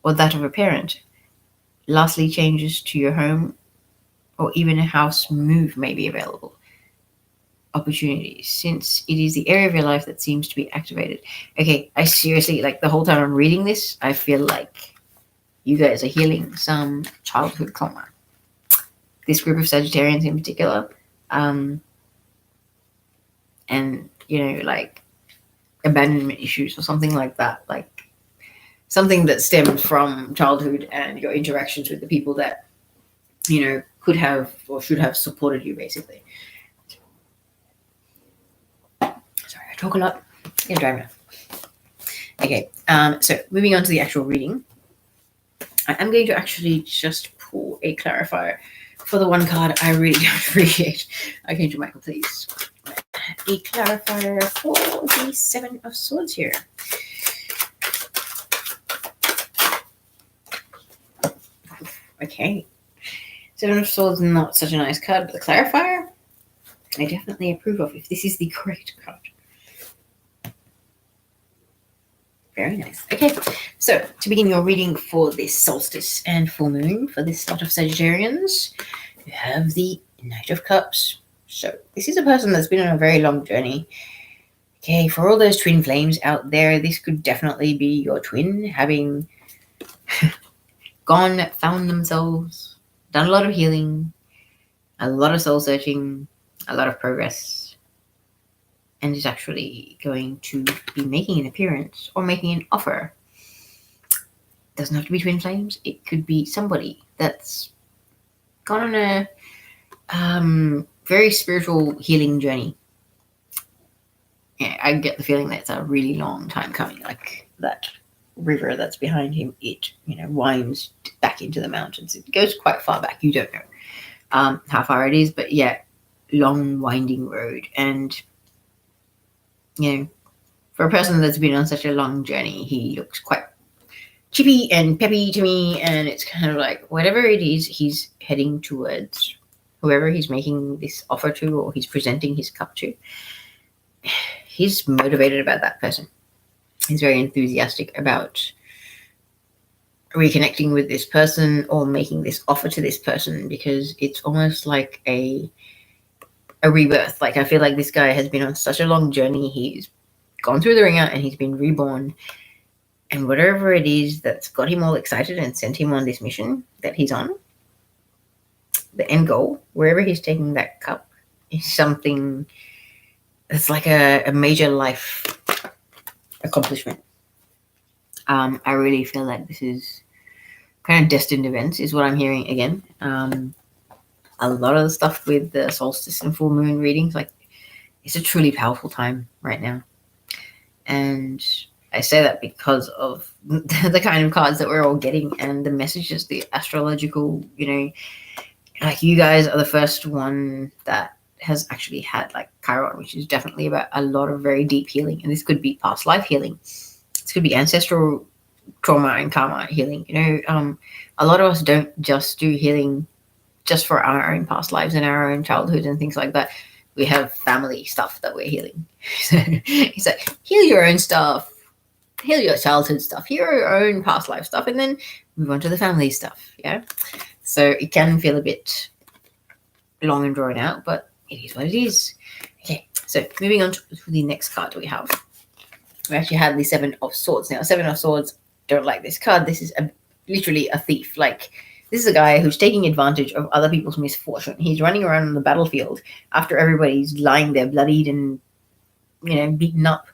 or that of a parent. Lastly, changes to your home or even a house move may be available. Opportunities, since it is the area of your life that seems to be activated. Okay, I seriously, like, the whole time I'm reading this, I feel like you guys are healing some childhood trauma. This group of Sagittarians in particular, and, like abandonment issues or something like that, like something that stems from childhood and your interactions with the people that, could have or should have supported you, basically. Sorry, I talk a lot. Get dry mouth. Okay, so moving on to the actual reading. I am going to actually just pull a clarifier for the one card I really don't appreciate. Okay, to Michael, please. A clarifier for the Seven of Swords here. Okay. Seven of Swords, not such a nice card, but the clarifier, I definitely approve of if this is the correct card. Very nice. Okay, so to begin your reading for this solstice and full moon for this lot of Sagittarians, you have the Knight of Cups. So this is a person that's been on a very long journey. Okay, for all those twin flames out there, this could definitely be your twin, having found themselves, done a lot of healing, a lot of soul searching, a lot of progress, and is actually going to be making an appearance or making an offer. Doesn't have to be twin flames. It could be somebody that's gone on a very spiritual healing journey. Yeah, I get the feeling that it's a really long time coming. Like that river that's behind him, it winds back into the mountains. It goes quite far back. You don't know how far it is, but yeah, long winding road. And for a person that's been on such a long journey, he looks quite chippy and peppy to me, and it's kind of like whatever it is he's heading towards, whoever he's making this offer to or he's presenting his cup to, he's motivated about that person. He's very enthusiastic about reconnecting with this person or making this offer to this person, because it's almost like a rebirth. Like, I feel like this guy has been on such a long journey. He's gone through the ringer and he's been reborn. And whatever it is that's got him all excited and sent him on this mission that he's on, the end goal, wherever he's taking that cup, is something that's like a major life accomplishment. I really feel like this is kind of destined events is what I'm hearing again. A lot of the stuff with the solstice and full moon readings, like it's a truly powerful time right now. And I say that because of the kind of cards that we're all getting and the messages, the astrological, like you guys are the first one that has actually had like Chiron, which is definitely about a lot of very deep healing. And this could be past life healing. This could be ancestral trauma and karma healing. A lot of us don't just do healing just for our own past lives and our own childhood and things like that. We have family stuff that we're healing. So it's like, heal your own stuff, heal your childhood stuff, heal your own past life stuff, and then move on to the family stuff. Yeah. So it can feel a bit long and drawn out, but it is what it is. Okay. So moving on to the next card we have. We actually have the Seven of Swords. Now, Seven of Swords, don't like this card. This is literally a thief. Like, this is a guy who's taking advantage of other people's misfortune. He's running around on the battlefield after everybody's lying there bloodied and, beaten up.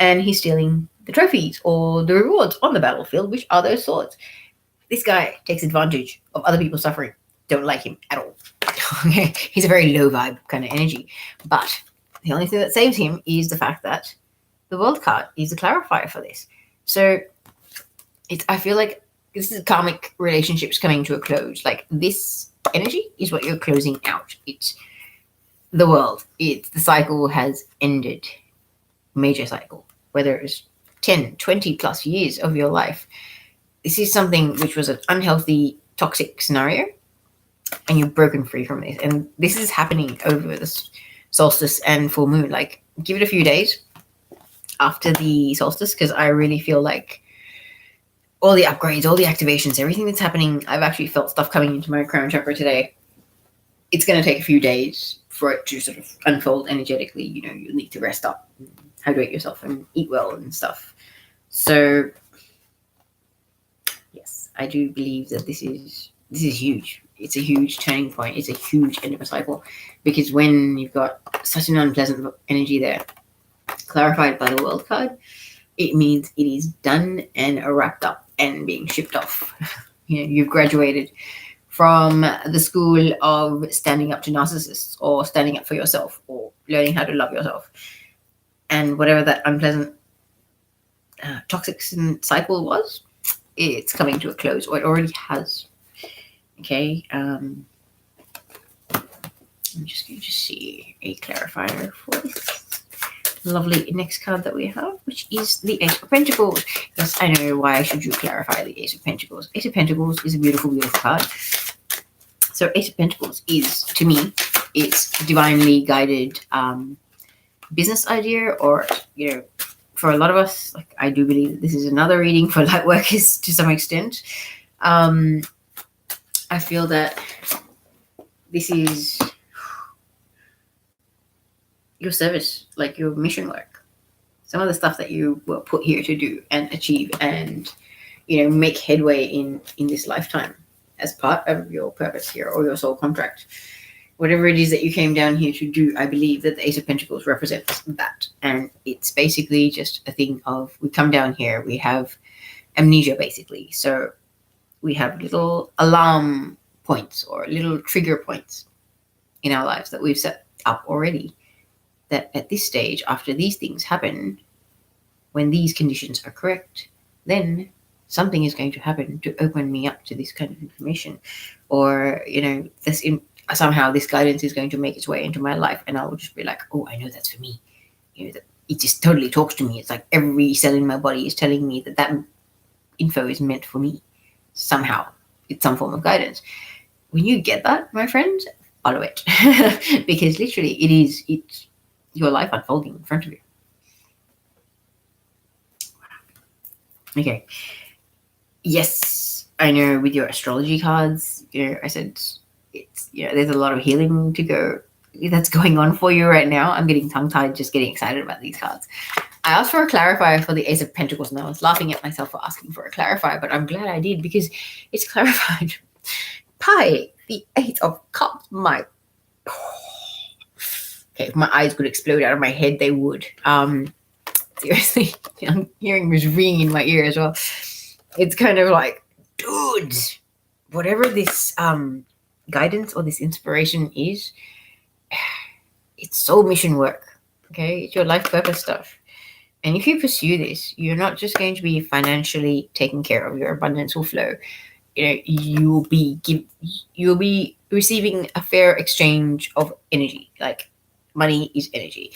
And he's stealing the trophies or the rewards on the battlefield, which are those swords. This guy takes advantage of other people's suffering. Don't like him at all. He's a very low vibe kind of energy. But the only thing that saves him is the fact that the World card is the clarifier for this. So I feel like this is karmic relationships coming to a close. Like, this energy is what you're closing out. It's the world. It's the cycle has ended. Major cycle. Whether it's 10, 20 plus years of your life. This is something which was an unhealthy, toxic scenario. And you've broken free from this. And this is happening over this solstice and full moon. Like, give it a few days after the solstice, because I really feel like all the upgrades, all the activations, everything that's happening, I've actually felt stuff coming into my crown chakra today. It's going to take a few days for it to sort of unfold energetically. You'll need to rest up, and hydrate yourself, and eat well and stuff. So, yes, I do believe that this is huge. It's a huge turning point. It's a huge end of a cycle, because when you've got such an unpleasant energy there, clarified by the World card, it means it is done and wrapped up and being shipped off. You've graduated from the school of standing up to narcissists, or standing up for yourself, or learning how to love yourself. And whatever that unpleasant, toxic cycle was, it's coming to a close, or it already has. Okay. I'm just going to see a clarifier for this lovely next card that we have, which is the Ace of Pentacles. Yes, I know, why should you clarify the Ace of Pentacles? Ace of Pentacles is a beautiful, beautiful card. So Ace of Pentacles is, to me, it's divinely guided business idea, or, for a lot of us, like, I do believe that this is another reading for light workers to some extent. I feel that this is your service, like your mission work. Some of the stuff that you were put here to do and achieve and, make headway in this lifetime as part of your purpose here, or your soul contract. Whatever it is that you came down here to do, I believe that the Ace of Pentacles represents that. And it's basically just a thing of, we come down here, we have amnesia basically. So we have little alarm points or little trigger points in our lives that we've set up already, that at this stage, after these things happen, when these conditions are correct, then something is going to happen to open me up to this kind of information, or somehow this guidance is going to make its way into my life, and I will just be like, oh, I know that's for me. That it just totally talks to me. It's like every cell in my body is telling me that info is meant for me. Somehow it's some form of guidance. When you get that, my friend, follow it. Because literally it's your life unfolding in front of you. Okay. Yes, I know with your astrology cards, I said it's, there's a lot of healing to go that's going on for you right now. I'm getting tongue-tied just getting excited about these cards. I asked for a clarifier for the Ace of Pentacles, and I was laughing at myself for asking for a clarifier, but I'm glad I did, because it's clarified by the Eight of Cups. Okay, if my eyes could explode out of my head, they would. Seriously, I'm hearing this ringing in my ear as well. It's kind of like, dude, whatever this guidance or this inspiration is, it's soul mission work. Okay, it's your life purpose stuff. And if you pursue this, you're not just going to be financially taken care of. Your abundance will flow. You'll be receiving a fair exchange of energy. Like, money is energy.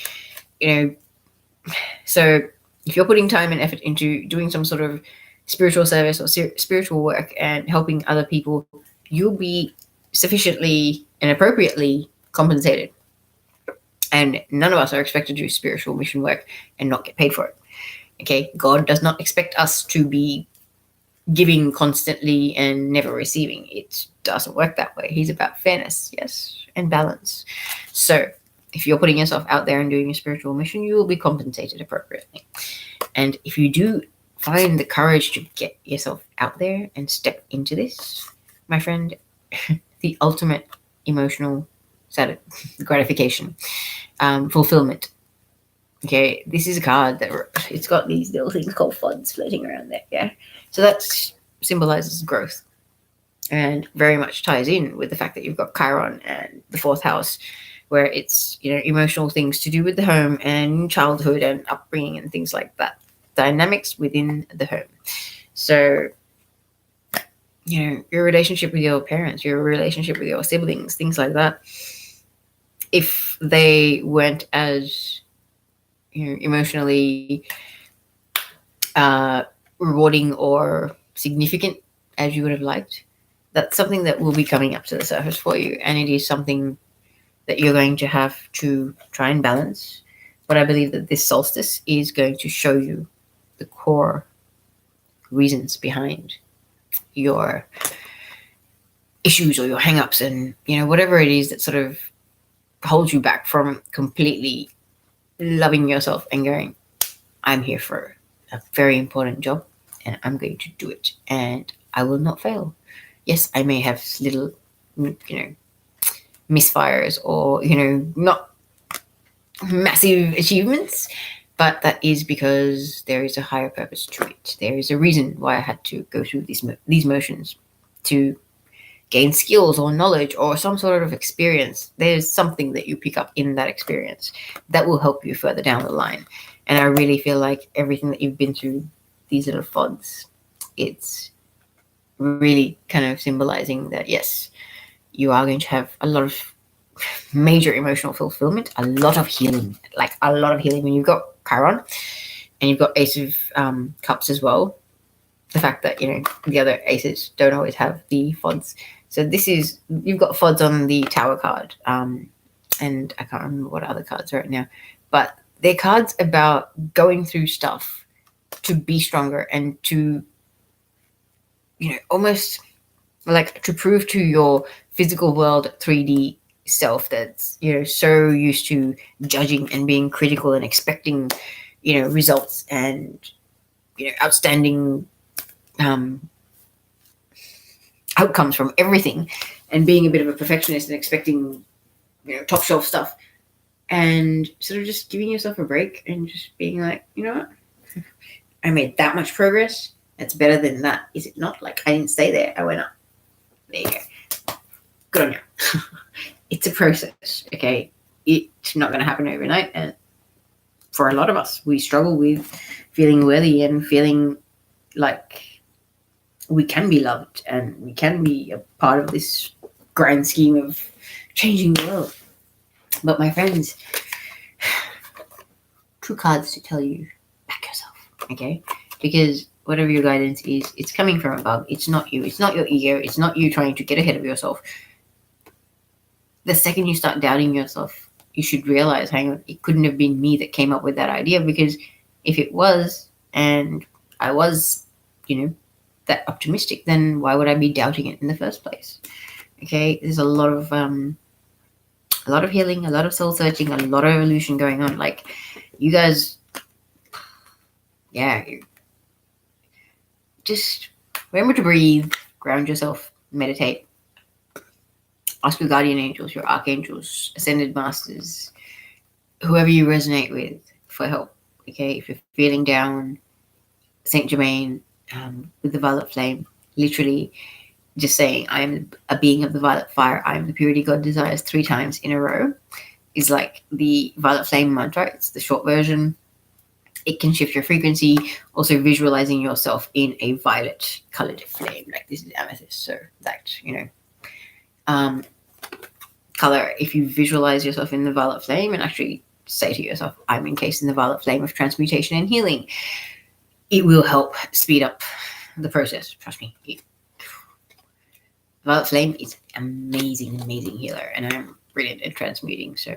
So if you're putting time and effort into doing some sort of spiritual service or spiritual work and helping other people, you'll be sufficiently and appropriately compensated. And none of us are expected to do spiritual mission work and not get paid for it. Okay, God does not expect us to be giving constantly and never receiving. It doesn't work that way. He's about fairness, yes, and balance. So if you're putting yourself out there and doing a spiritual mission, you will be compensated appropriately. And if you do find the courage to get yourself out there and step into this, my friend, the ultimate emotional gratification, fulfillment. Okay, this is a card that it's got these little things called FODs floating around there. Yeah, so that symbolizes growth, and very much ties in with the fact that you've got Chiron and the fourth house, where it's emotional things to do with the home and childhood and upbringing and things like that, dynamics within the home. So your relationship with your parents, your relationship with your siblings, things like that, if they weren't as emotionally rewarding or significant as you would have liked, that's something that will be coming up to the surface for you, and it is something that you're going to have to try and balance. But I believe that this solstice is going to show you the core reasons behind your issues or your hang-ups, and whatever it is that sort of holds you back from completely loving yourself and going, I'm here for a very important job and I'm going to do it and I will not fail. Yes, I may have little misfires or not massive achievements, but that is because there is a higher purpose to it. There is a reason why I had to go through these motions to gain skills or knowledge or some sort of experience. There's something that you pick up in that experience that will help you further down the line. And I really feel like everything that you've been through, these little FODs, it's really kind of symbolizing that, yes, you are going to have a lot of major emotional fulfillment, a lot of healing when you've got Chiron and you've got Ace of Cups as well. The fact that, the other aces don't always have the FODs. So you've got FODs on the Tower card. And I can't remember what other cards are right now. But they're cards about going through stuff to be stronger and to, almost like to prove to your physical world 3D self that's, so used to judging and being critical and expecting, results and, outstanding outcomes from everything, and being a bit of a perfectionist and expecting top shelf stuff, and sort of just giving yourself a break and just being like, what, I made that much progress, that's better than that, is it not? Like, I didn't stay there, I went up. There you go, good on you. It's a process, okay? It's not going to happen overnight, and for a lot of us, we struggle with feeling worthy and feeling like we can be loved and we can be a part of this grand scheme of changing the world. But my friends, two cards to tell you, back yourself, okay? Because whatever your guidance is, it's coming from above. It's not you. It's not your ego. It's not you trying to get ahead of yourself. The second you start doubting yourself, you should realize, hang on, it couldn't have been me that came up with that idea, because if it was, and I was, that optimistic, then why would I be doubting it in the first place? Okay, there's a lot of healing, a lot of soul searching, a lot of evolution going on. Like, you guys, just remember to breathe, ground yourself, meditate, ask your guardian angels, your archangels, ascended masters, whoever you resonate with for help. Okay, if you're feeling down, Saint Germain with the violet flame, literally just saying, I am a being of the violet fire, I am the purity God desires 3 times in a row is like the violet flame mantra. It's the short version. It can shift your frequency. Also visualizing yourself in a violet colored flame, like this is amethyst, so that, color, if you visualize yourself in the violet flame and actually say to yourself, I'm encased in the violet flame of transmutation and healing, it will help speed up the process. Trust me. Violet flame is amazing healer, and I'm brilliant at transmuting, so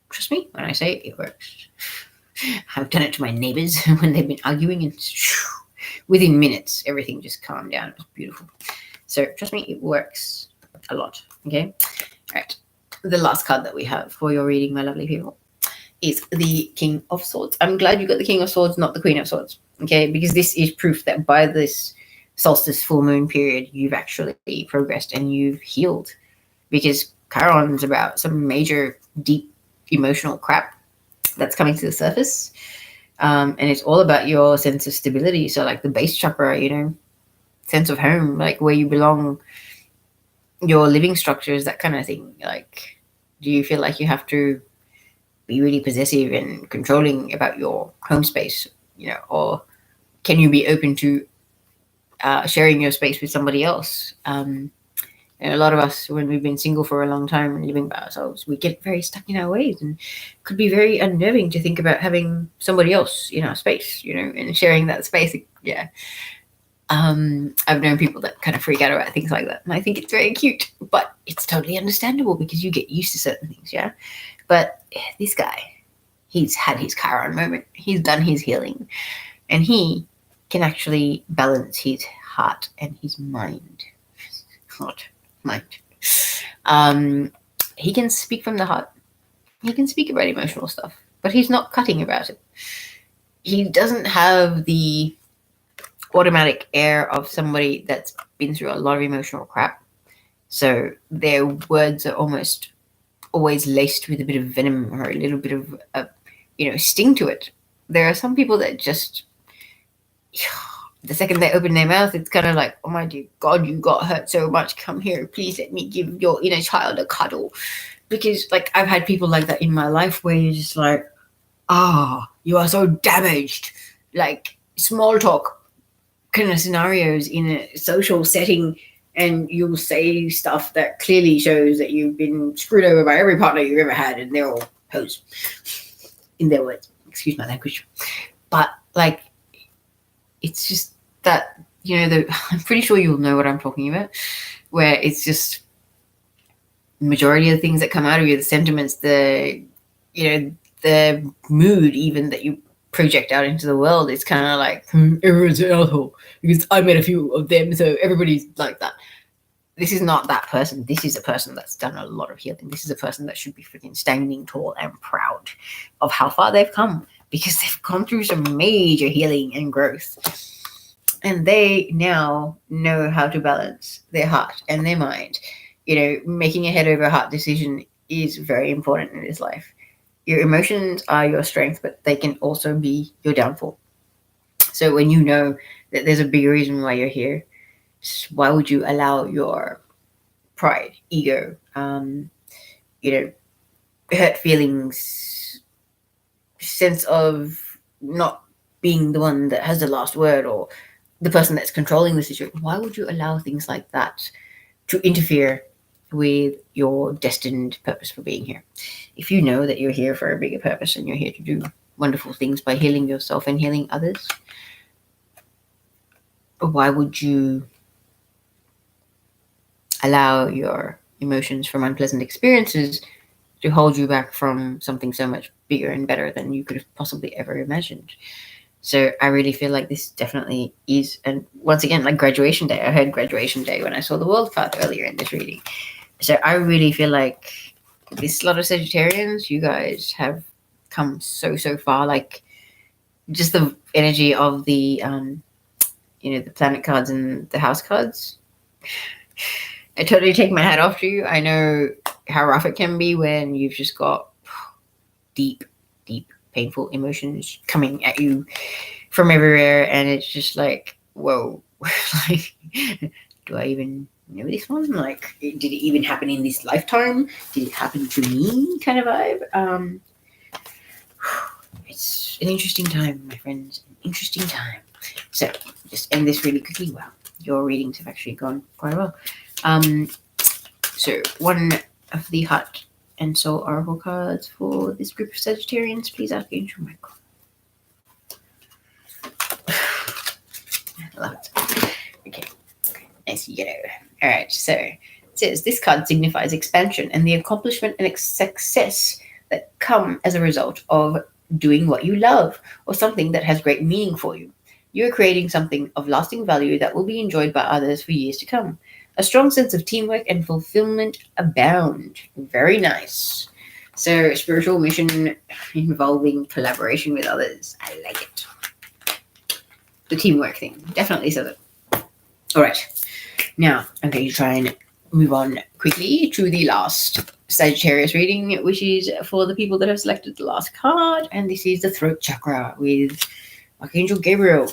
trust me when I say it works. I've done it to my neighbors when they've been arguing, and within minutes everything just calmed down. It was beautiful. So trust me, it works a lot. Okay, all right. The last card that we have for your reading, my lovely people, is the King of Swords. I'm glad you got the King of Swords, not the Queen of Swords. Okay, because this is proof that by this solstice full moon period, you've actually progressed and you've healed. Because Chiron's about some major, deep emotional crap that's coming to the surface. And it's all about your sense of stability. So like the base chakra, sense of home, like where you belong, your living structures, that kind of thing. Like, do you feel like you have to be really possessive and controlling about your home space, or can you be open to sharing your space with somebody else? And a lot of us, when we've been single for a long time and living by ourselves, we get very stuck in our ways, and it could be very unnerving to think about having somebody else in our space, and sharing that space. Yeah. I've known people that kind of freak out about things like that, and I think it's very cute, but it's totally understandable because you get used to certain things. Yeah. But this guy, he's had his Chiron moment. He's done his healing, and he can actually balance his heart and his mind. Heart, mind. He can speak from the heart. He can speak about emotional stuff, but he's not cutting about it. He doesn't have the automatic air of somebody that's been through a lot of emotional crap. So their words are almost always laced with a bit of venom or a little bit of sting to it. There are some people that just, the second they open their mouth, it's kind of like, oh my dear God, you got hurt so much, come here, please let me give your inner child a cuddle. Because like I've had people like that in my life where you're just like, you are so damaged. Like small talk kind of scenarios in a social setting, and you'll say stuff that clearly shows that you've been screwed over by every partner you've ever had, and they're all hoes, in their words. Excuse my language. But like, it's just that, I'm pretty sure you'll know what I'm talking about, where it's just majority of the things that come out of you, the sentiments, the mood even that you project out into the world, it's kind of like, everyone's an asshole because I met a few of them, so everybody's like that. This is not that person. This is a person that's done a lot of healing. This is a person that should be freaking standing tall and proud of how far they've come, because they've gone through some major healing and growth. And they now know how to balance their heart and their mind. Making a head over heart decision is very important in this life. Your emotions are your strength, but they can also be your downfall. So when you know that there's a bigger reason why you're here, why would you allow your pride, ego, hurt feelings, sense of not being the one that has the last word or the person that's controlling the situation? Why would you allow things like that to interfere with your destined purpose for being here? If you know that you're here for a bigger purpose and you're here to do wonderful things by healing yourself and healing others, why would you allow your emotions from unpleasant experiences to hold you back from something so much bigger and better than you could have possibly ever imagined? So I really feel like this definitely is, and once again, like graduation day. I heard graduation day when I saw the world path earlier in this reading. So I really feel like this lot of Sagittarians, you guys have come so far. Like just the energy of the the planet cards and the house cards. I totally take my hat off to you. I know how rough it can be when you've just got deep, painful emotions coming at you from everywhere, and it's just like, whoa, like, do I even know this one? Like, did it even happen in this lifetime? Did it happen to me? Kind of vibe. It's an interesting time, my friends. An interesting time. So, just end this really quickly. Wow, your readings have actually gone quite well. So, one of the heart and soul oracle cards for this group of Sagittarians, please, Arch Angel Michel. I love it. Okay, nice yellow. All right, so it says this card signifies expansion and the accomplishment and success that come as a result of doing what you love or something that has great meaning for you. You are creating something of lasting value that will be enjoyed by others for years to come. A strong sense of teamwork and fulfillment abound. Very nice. So, spiritual mission involving collaboration with others. I like it. The teamwork thing definitely says it. All right. Now, I'm going to try and move on quickly to the last Sagittarius reading, which is for the people that have selected the last card. And this is the throat chakra with Archangel Gabriel.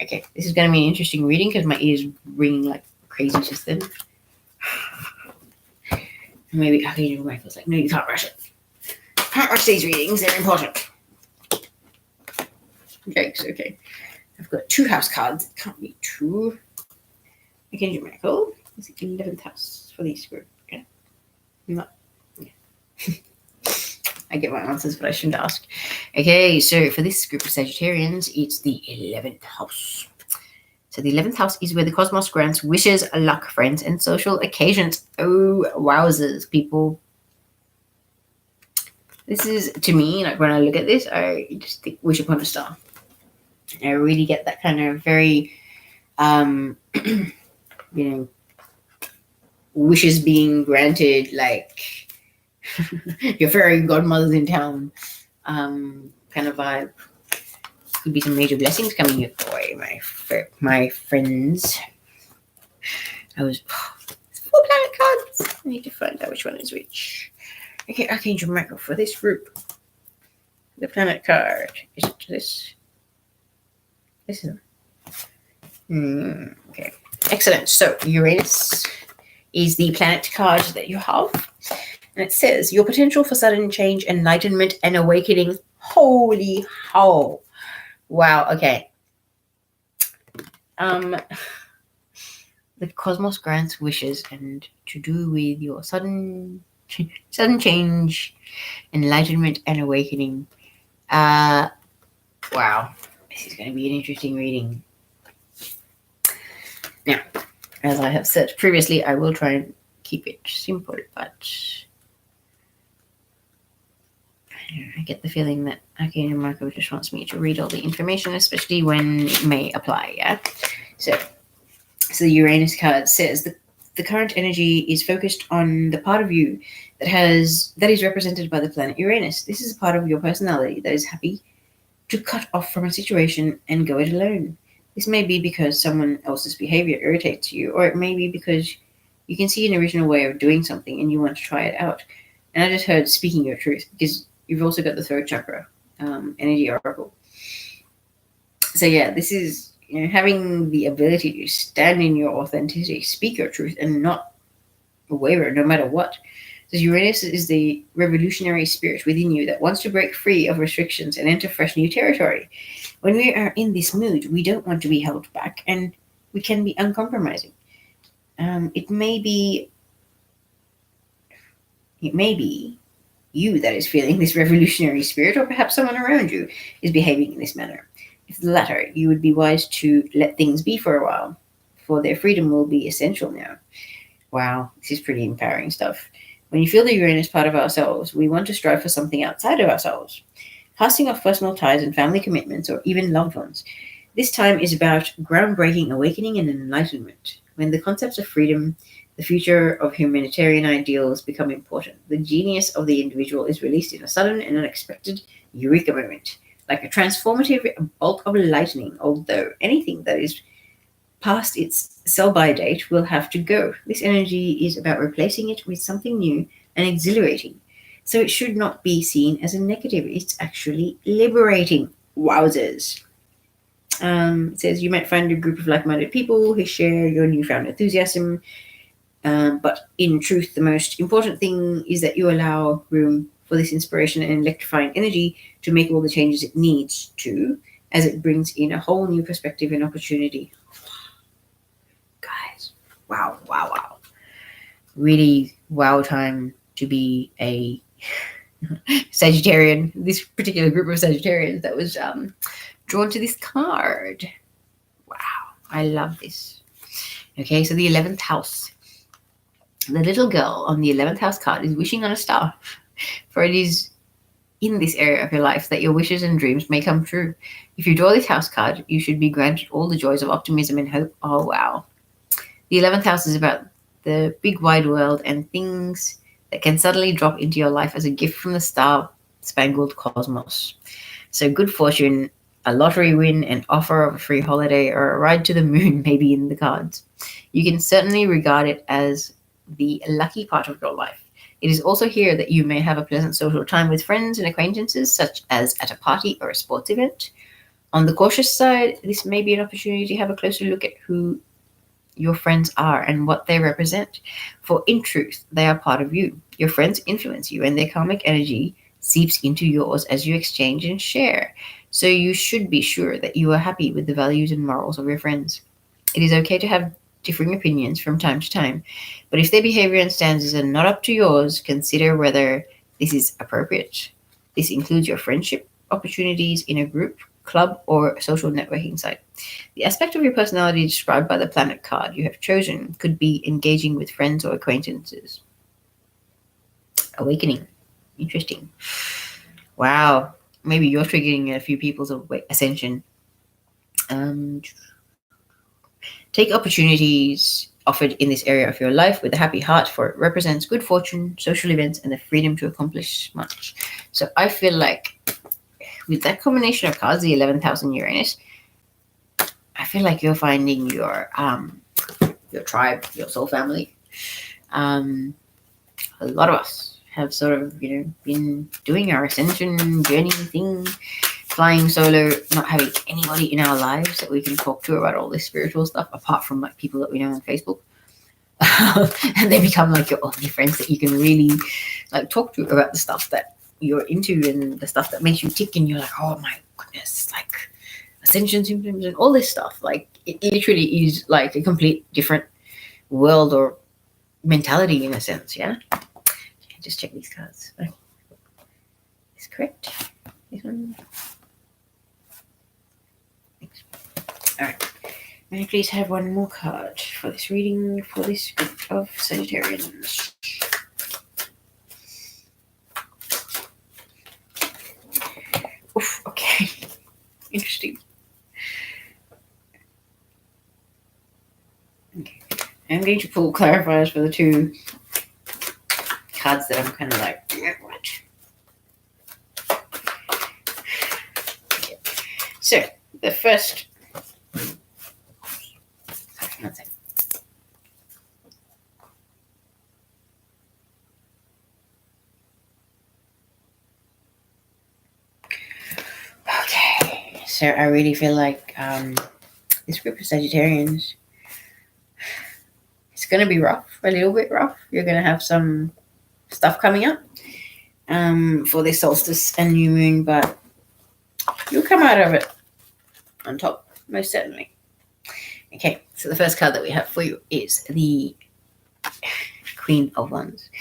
Okay, this is going to be an interesting reading because my ears ringing like crazy just then. Maybe Archangel Michael's like, no, you can't rush it. Can't rush these readings, they're important. Okay. I've got 2 house cards. It can't be 2. Archangel Michael is the 11th house for this group. Yeah. Not. Yeah. I get my answers, but I shouldn't ask. Okay, so for this group of Sagittarians, it's the 11th house. So the 11th house is where the cosmos grants wishes, luck, friends, and social occasions. Oh, wowzers, people. This is, to me, like when I look at this, I just think wish upon a star. I really get that kind of very, wishes being granted, like your fairy godmother's in town, kind of vibe. Could be some major blessings coming your way, my friends. It's 4 planet cards. I need to find out which one is which. Okay, Archangel Michael for this group. The planet card. Is it this? This is okay. Excellent. So Uranus is the planet card that you have. And it says, your potential for sudden change, enlightenment, and awakening. Holy hell. Wow, okay. The cosmos grants wishes and to do with your sudden change, enlightenment, and awakening. Wow. This is going to be an interesting reading. Now, as I have said previously, I will try and keep it simple, but I get the feeling that Archangel Michael just wants me to read all the information, especially when it may apply, yeah? So the Uranus card says the current energy is focused on the part of you that is represented by the planet Uranus. This is a part of your personality that is happy to cut off from a situation and go it alone. This may be because someone else's behavior irritates you, or it may be because you can see an original way of doing something and you want to try it out. And I just heard speaking your truth, because you've also got the throat chakra, energy oracle. So yeah, this is having the ability to stand in your authenticity, speak your truth, and not waver no matter what. So Uranus is the revolutionary spirit within you that wants to break free of restrictions and enter fresh new territory. When we are in this mood, we don't want to be held back, and we can be uncompromising. It may be you that is feeling this revolutionary spirit, or perhaps someone around you is behaving in this manner. If the latter, you would be wise to let things be for a while, for their freedom will be essential now. Wow, this is pretty empowering stuff. When you feel the Uranus part of ourselves, we want to strive for something outside of ourselves, casting off personal ties and family commitments, or even loved ones. This time is about groundbreaking awakening and enlightenment. When the concepts of freedom, the future of humanitarian ideals become important, the genius of the individual is released in a sudden and unexpected eureka moment, like a transformative bolt of lightning, although anything that is past its sell-by date will have to go. This energy is about replacing it with something new and exhilarating. So it should not be seen as a negative. It's actually liberating. Wowzers. It says you might find a group of like-minded people who share your newfound enthusiasm. But in truth, the most important thing is that you allow room for this inspiration and electrifying energy to make all the changes it needs to, as it brings in a whole new perspective and opportunity. Guys, wow. Really wow time to be a Sagittarian, this particular group of Sagittarians that was drawn to this card. Wow, I love this. Okay, so the 11th house. The little girl on the 11th house card is wishing on a star, for it is in this area of your life that your wishes and dreams may come true. If you draw this house card, you should be granted all the joys of optimism and hope. Oh, wow. The 11th house is about the big wide world and things that can suddenly drop into your life as a gift from the star-spangled cosmos. So good fortune, a lottery win, an offer of a free holiday, or a ride to the moon may be in the cards. You can certainly regard it as the lucky part of your life. It is also here that you may have a pleasant social time with friends and acquaintances, such as at a party or a sports event. On the cautious side, this may be an opportunity to have a closer look at who your friends are and what they represent. For in truth, they are part of you. Your friends influence you, and their karmic energy seeps into yours as you exchange and share. So you should be sure that you are happy with the values and morals of your friends. It is okay to have differing opinions from time to time, but if their behavior and stances are not up to yours, consider whether this is appropriate. This includes your friendship opportunities in a group, club, or social networking site. The aspect of your personality described by the planet card you have chosen could be engaging with friends or acquaintances. Awakening. Interesting. Wow. Maybe you're triggering a few people's ascension. Take opportunities offered in this area of your life with a happy heart, for it represents good fortune, social events, and the freedom to accomplish much. So I feel like with that combination of cards, the 11th house and Uranus, I feel like you're finding your tribe, your soul family. A lot of us have sort of, been doing our ascension journey thing, flying solo, not having anybody in our lives that we can talk to about all this spiritual stuff, apart from like people that we know on Facebook. And they become like your only friends that you can really like talk to about the stuff that you're into and the stuff that makes you tick, and you're like, oh my goodness, like ascension symptoms and all this stuff. Like it literally is like a complete different world or mentality in a sense. Yeah. Just check these cards. Okay. Is correct? This one. Thanks. All right. May I please have one more card for this reading for this group of Sagittarians? Oof, okay. Interesting. Okay. I'm going to pull clarifiers for the two cards that I'm kind of like, what? Okay. So, the first. One second. Okay, so I really feel like this group of Sagittarians, it's going to be rough, a little bit rough. You're going to have some stuff coming up for this solstice and new moon, but you'll come out of it on top, most certainly. Okay, so the first card that we have for you is the Queen of Wands.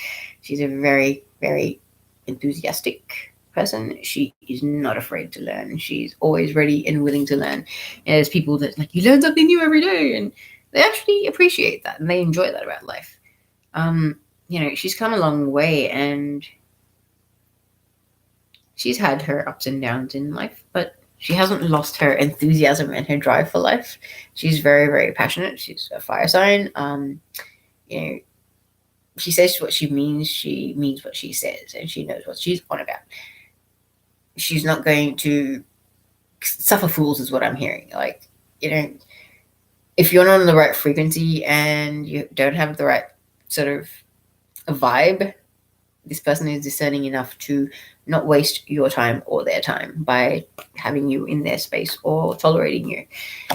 She's a very, very enthusiastic person. She is not afraid to learn. She's always ready and willing to learn. And there's people that like, you learn something new every day, and they actually appreciate that and they enjoy that about life. She's come a long way, and she's had her ups and downs in life, but she hasn't lost her enthusiasm and her drive for life. She's very, very passionate. She's a fire sign. She says what she means what she says, and she knows what she's on about. She's not going to suffer fools is what I'm hearing. Like, if you're not on the right frequency and you don't have the right sort of a vibe, this person is discerning enough to not waste your time or their time by having you in their space or tolerating you.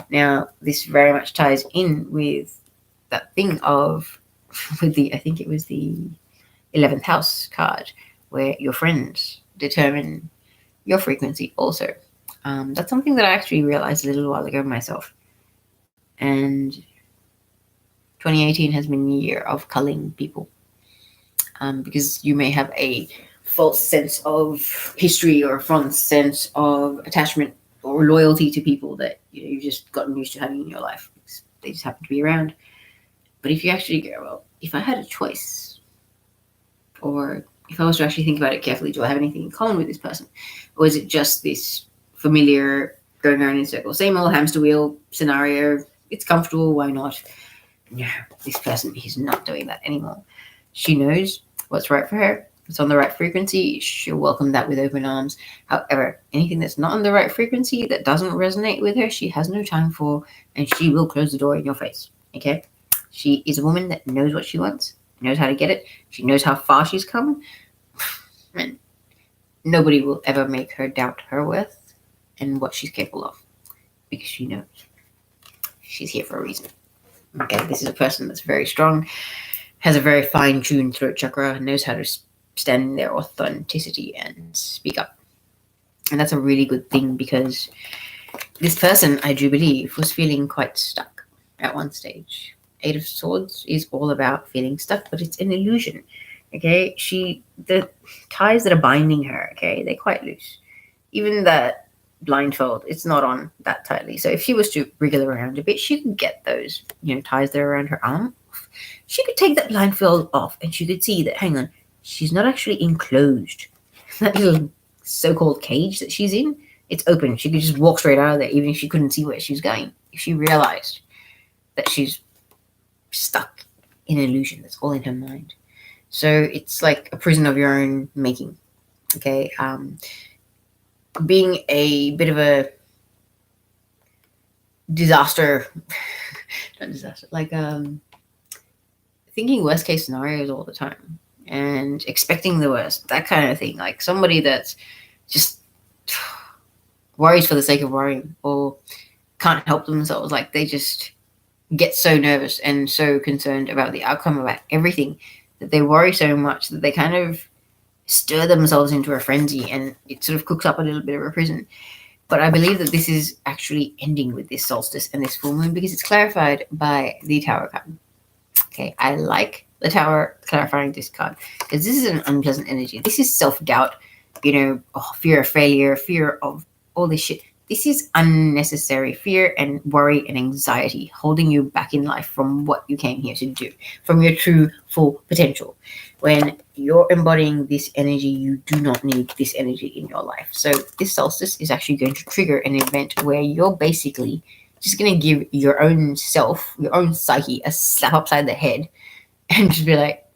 Now, this very much ties in with that thing of, with the, I think it was the 11th house card, where your friends determine your frequency also. That's something that I actually realized a little while ago myself. And 2018 has been a year of culling people. Because you may have a false sense of history or a false sense of attachment or loyalty to people that you've just gotten used to having in your life. They just happen to be around. But if you actually go, well, if I had a choice, or if I was to actually think about it carefully, do I have anything in common with this person? Or is it just this familiar going around in circles, same old hamster wheel scenario? It's comfortable, why not? No, this person is not doing that anymore. She knows what's right for her. It's on the right frequency. She'll welcome that with open arms. However, anything that's not on the right frequency, that doesn't resonate with her, she has no time for, and she will close the door in your face. Okay? She is a woman that knows what she wants, knows how to get it. She knows how far she's come. And nobody will ever make her doubt her worth and what she's capable of, because she knows she's here for a reason. Okay? This is a person that's very strong, has a very fine-tuned throat chakra, knows how to stand in their authenticity and speak up. And that's a really good thing, because this person, I do believe, was feeling quite stuck at one stage. 8 of Swords is all about feeling stuck, but it's an illusion. Okay? The ties that are binding her, okay, they're quite loose. Even that blindfold, it's not on that tightly. So if she was to wriggle around a bit, she could get those, ties that are around her arm. She could take that blindfold off and she could see that, hang on, she's not actually enclosed. That little so-called cage that she's in, it's open. She could just walk straight out of there, even if she couldn't see where she's going. If she realized that she's stuck in an illusion that's all in her mind. So it's like a prison of your own making. Okay? Being a bit of a disaster, not disaster, like thinking worst case scenarios all the time and expecting the worst, that kind of thing. Like somebody that's just worries for the sake of worrying, or can't help themselves. Like they just get so nervous and so concerned about the outcome, about everything, that they worry so much that they kind of stir themselves into a frenzy, and it sort of cooks up a little bit of a prison. But I believe that this is actually ending with this solstice and this full moon, because it's clarified by the Tower card. Okay, I like the Tower clarifying this card, because this is an unpleasant energy. This is self-doubt, fear of failure, fear of all this shit. This is unnecessary fear and worry and anxiety holding you back in life from what you came here to do, from your true full potential. When you're embodying this energy, you do not need this energy in your life. So this solstice is actually going to trigger an event where you're basically just going to give your own self, your own psyche, a slap upside the head and just be like,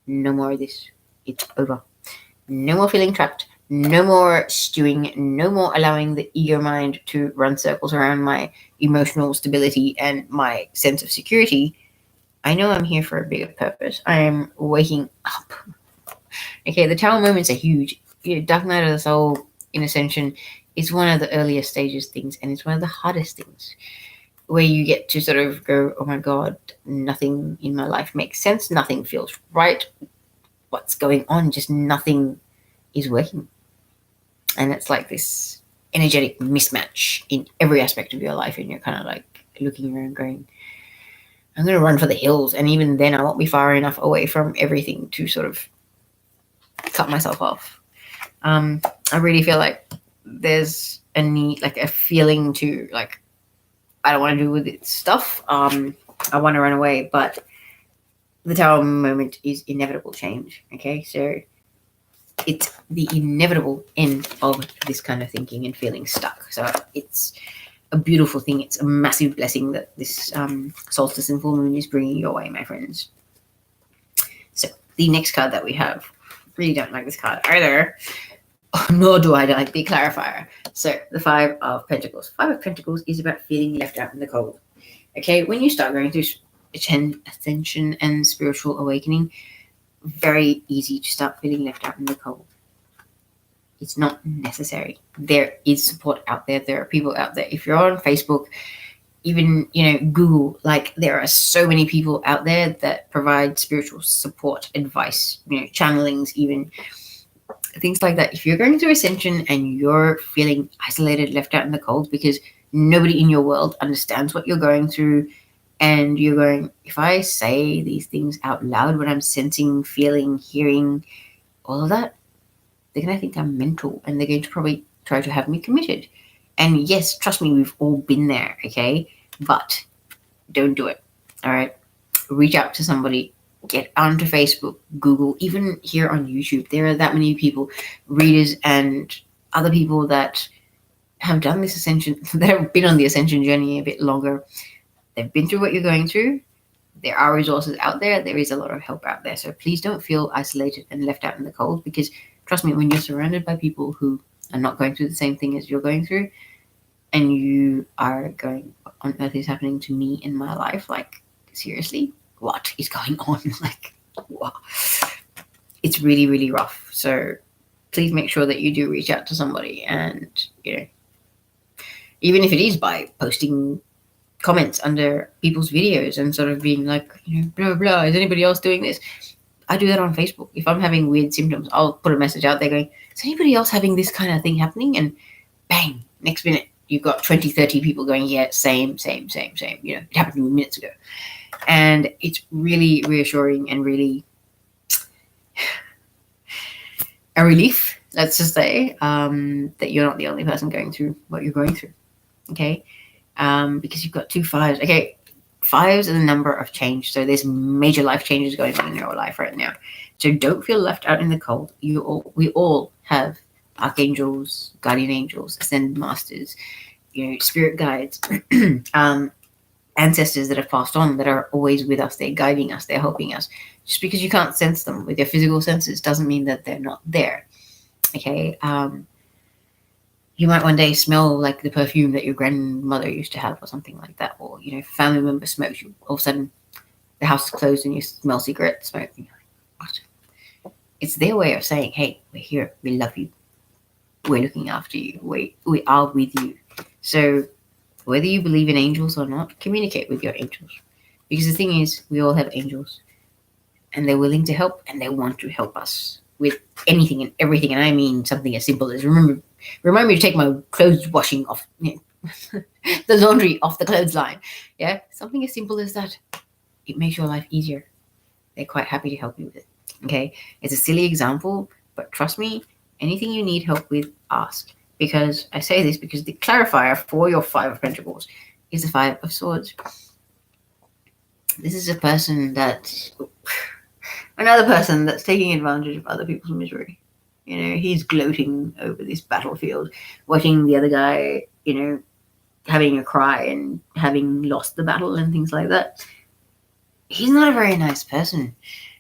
no more of this. It's over. No more feeling trapped. No more stewing. No more allowing the ego mind to run circles around my emotional stability and my sense of security. I know I'm here for a bigger purpose. I am waking up. Okay, the Tower moments are huge. Dark Night of the Soul in Ascension is one of the earliest stages things, and it's one of the hardest things, where you get to sort of go, oh my God, nothing in my life makes sense. Nothing feels right. What's going on? Just nothing is working. And it's like this energetic mismatch in every aspect of your life, and you're kind of like looking around going, I'm going to run for the hills, and even then I won't be far enough away from everything to sort of cut myself off. I really feel like there's a need, like a feeling to, like, I don't want to do with it stuff. I want to run away, but the Tower moment is inevitable change. Okay, so it's the inevitable end of this kind of thinking and feeling stuck. So it's a beautiful thing. It's a massive blessing that this solstice and full moon is bringing your way, my friends. So the next card that we have, really don't like this card either, nor do I like the clarifier. So the 5 of Pentacles. 5 of Pentacles is about feeling left out in the cold. Okay, when you start going through ascension and spiritual awakening, very easy to start feeling left out in the cold. It's not necessary. There is support out there. There are people out there. If you're on Facebook, even, Google, like there are so many people out there that provide spiritual support, advice, channelings, even things like that. If you're going through ascension and you're feeling isolated, left out in the cold because nobody in your world understands what you're going through, and you're going, if I say these things out loud, what I'm sensing, feeling, hearing, all of that, they're going to think I'm mental, and they're going to probably try to have me committed. And yes, trust me, we've all been there, okay? But don't do it, all right? Reach out to somebody. Get onto Facebook, Google, even here on YouTube. There are that many people, readers and other people that have done this ascension, that have been on the ascension journey a bit longer. They've been through what you're going through. There are resources out there. There is a lot of help out there. So please don't feel isolated and left out in the cold, because trust me, when you're surrounded by people who are not going through the same thing as you're going through, and you are going, what on earth is happening to me in my life? Like, seriously, what is going on? Like, wow. It's really, really rough. So please make sure that you do reach out to somebody, and, even if it is by posting comments under people's videos and sort of being like, blah, blah, is anybody else doing this? I do that on Facebook. If I'm having weird symptoms, I'll put a message out there going, is anybody else having this kind of thing happening? And bang, next minute, you've got 20, 30 people going, yeah, same. It happened to me minutes ago. And it's really reassuring and really a relief, let's just say, that you're not the only person going through what you're going through, okay? Because you've got 2 5s. Okay, 5s are the number of change. So there's major life changes going on in your life right now. So don't feel left out in the cold. We all have archangels, guardian angels, ascended masters, spirit guides, ancestors that have passed on, that are always with us. They're guiding us. They're helping us. Just because you can't sense them with your physical senses doesn't mean that they're not there. Okay. You might one day smell like the perfume that your grandmother used to have, or something like that. Or, family member smokes. All of a sudden, the house is closed and you smell cigarette smoke. And you're like, what? It's their way of saying, hey, we're here. We love you. We're looking after you. We are with you. So whether you believe in angels or not, communicate with your angels. Because the thing is, we all have angels. And they're willing to help, and they want to help us with anything and everything. And I mean something as simple as, remind me to take my clothes washing off, the laundry off the clothesline. Yeah, something as simple as that. It makes your life easier. They're quite happy to help you with it. Okay, it's a silly example, but trust me, anything you need help with, ask. Because I say this because the clarifier for your 5 of Pentacles is the 5 of Swords. This is a person another person that's taking advantage of other people's misery. He's gloating over this battlefield, watching the other guy, having a cry and having lost the battle and things like that. He's not a very nice person.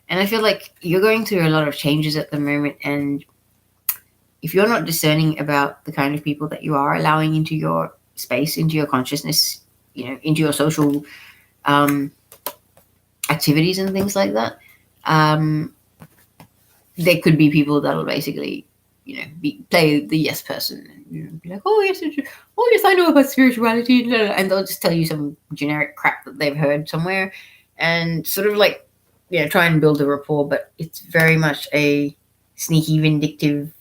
And I feel like you're going through a lot of changes at the moment, and if you're not discerning about the kind of people that you are allowing into your space, into your consciousness, into your social activities and things like that, there could be people that'll basically, play the yes person, and be like, oh yes, I know about spirituality, and they'll just tell you some generic crap that they've heard somewhere, and sort of like, try and build a rapport. But it's very much a sneaky, vindictive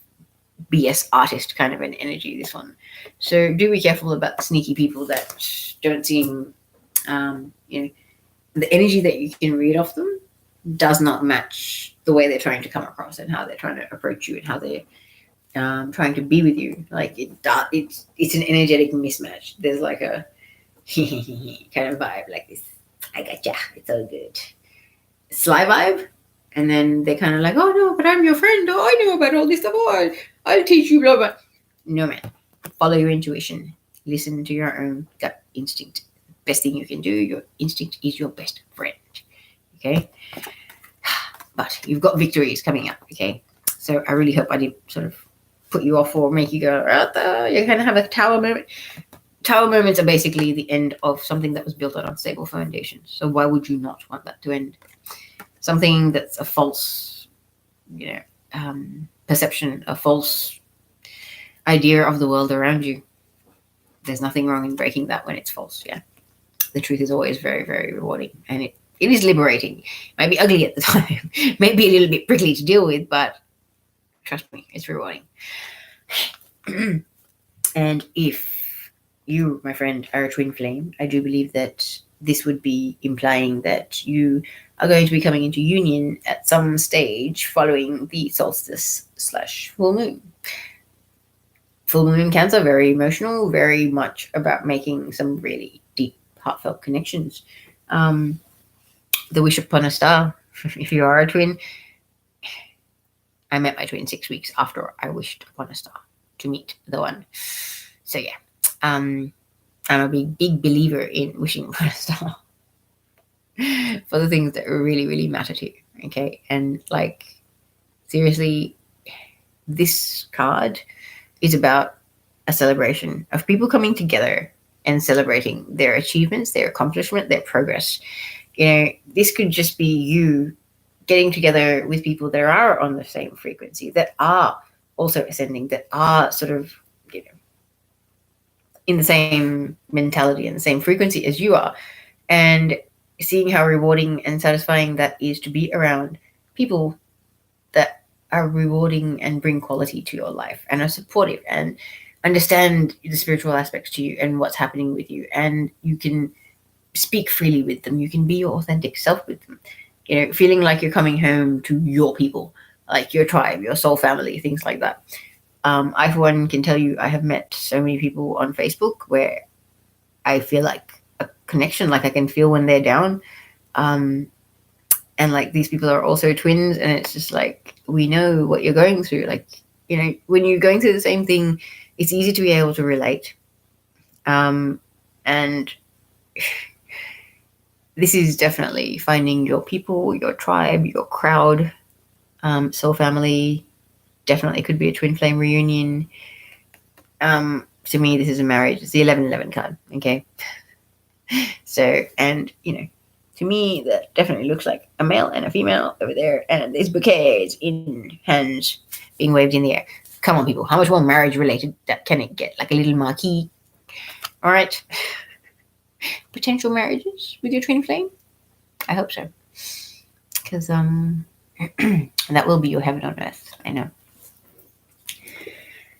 BS artist kind of an energy, this one. So do be careful about the sneaky people that don't seem, the energy that you can read off them does not match the way they're trying to come across and how they're trying to approach you and how they're trying to be with you. Like it's an energetic mismatch. There's like a kind of vibe like this. I gotcha. It's all good. Sly vibe. And then they're kind of like, oh no, but I'm your friend. Oh, I know about all this stuff. Oh, I'll teach you, blah, blah. No, man. Follow your intuition. Listen to your own gut instinct. Best thing you can do, your instinct is your best friend. Okay? But you've got victories coming up, okay? So I really hope I didn't sort of put you off or make you go, you're going to have a tower moment. Tower moments are basically the end of something that was built on unstable foundations. So why would you not want that to end? Something that's a false perception, a false idea of the world around you. There's nothing wrong in breaking that when it's false. Yeah, the truth is always very, very rewarding, and it is liberating. It might be ugly at the time, maybe a little bit prickly to deal with, but trust me, it's rewarding. And if you, my friend, are a twin flame, I do believe that this would be implying that you are going to be coming into union at some stage following the solstice / full moon. Full moon in Cancer, very emotional, very much about making some really deep, heartfelt connections. The wish upon a star. If you are a twin, I met my twin 6 weeks after I wished upon a star to meet the one. So yeah, I'm a big believer in wishing upon a star for the things that really, really matter to you. Okay, and like seriously, this card is about a celebration of people coming together and celebrating their achievements, their accomplishment, their progress. This could just be you getting together with people that are on the same frequency, that are also ascending, that are sort of, in the same mentality and the same frequency as you are, and seeing how rewarding and satisfying that is to be around people that are rewarding and bring quality to your life and are supportive and understand the spiritual aspects to you and what's happening with you, and you can speak freely with them. You can be your authentic self with them. Feeling like you're coming home to your people, like your tribe, your soul family, things like that. I, for one, can tell you I have met so many people on Facebook where I feel like a connection, like I can feel when they're down. And like these people are also twins, and it's just like, we know what you're going through. Like, when you're going through the same thing, it's easy to be able to relate. And this is definitely finding your people, your tribe, your crowd, soul family. Definitely could be a twin flame reunion. To me, this is a marriage. It's the 1111 card, okay? So, and, to me, that definitely looks like a male and a female over there, and there's bouquets in hands being waved in the air. Come on, people. How much more marriage-related that can it get? Like a little marquee. All right. Potential marriages with your twin flame? I hope so. Because that will be your heaven on earth. I know.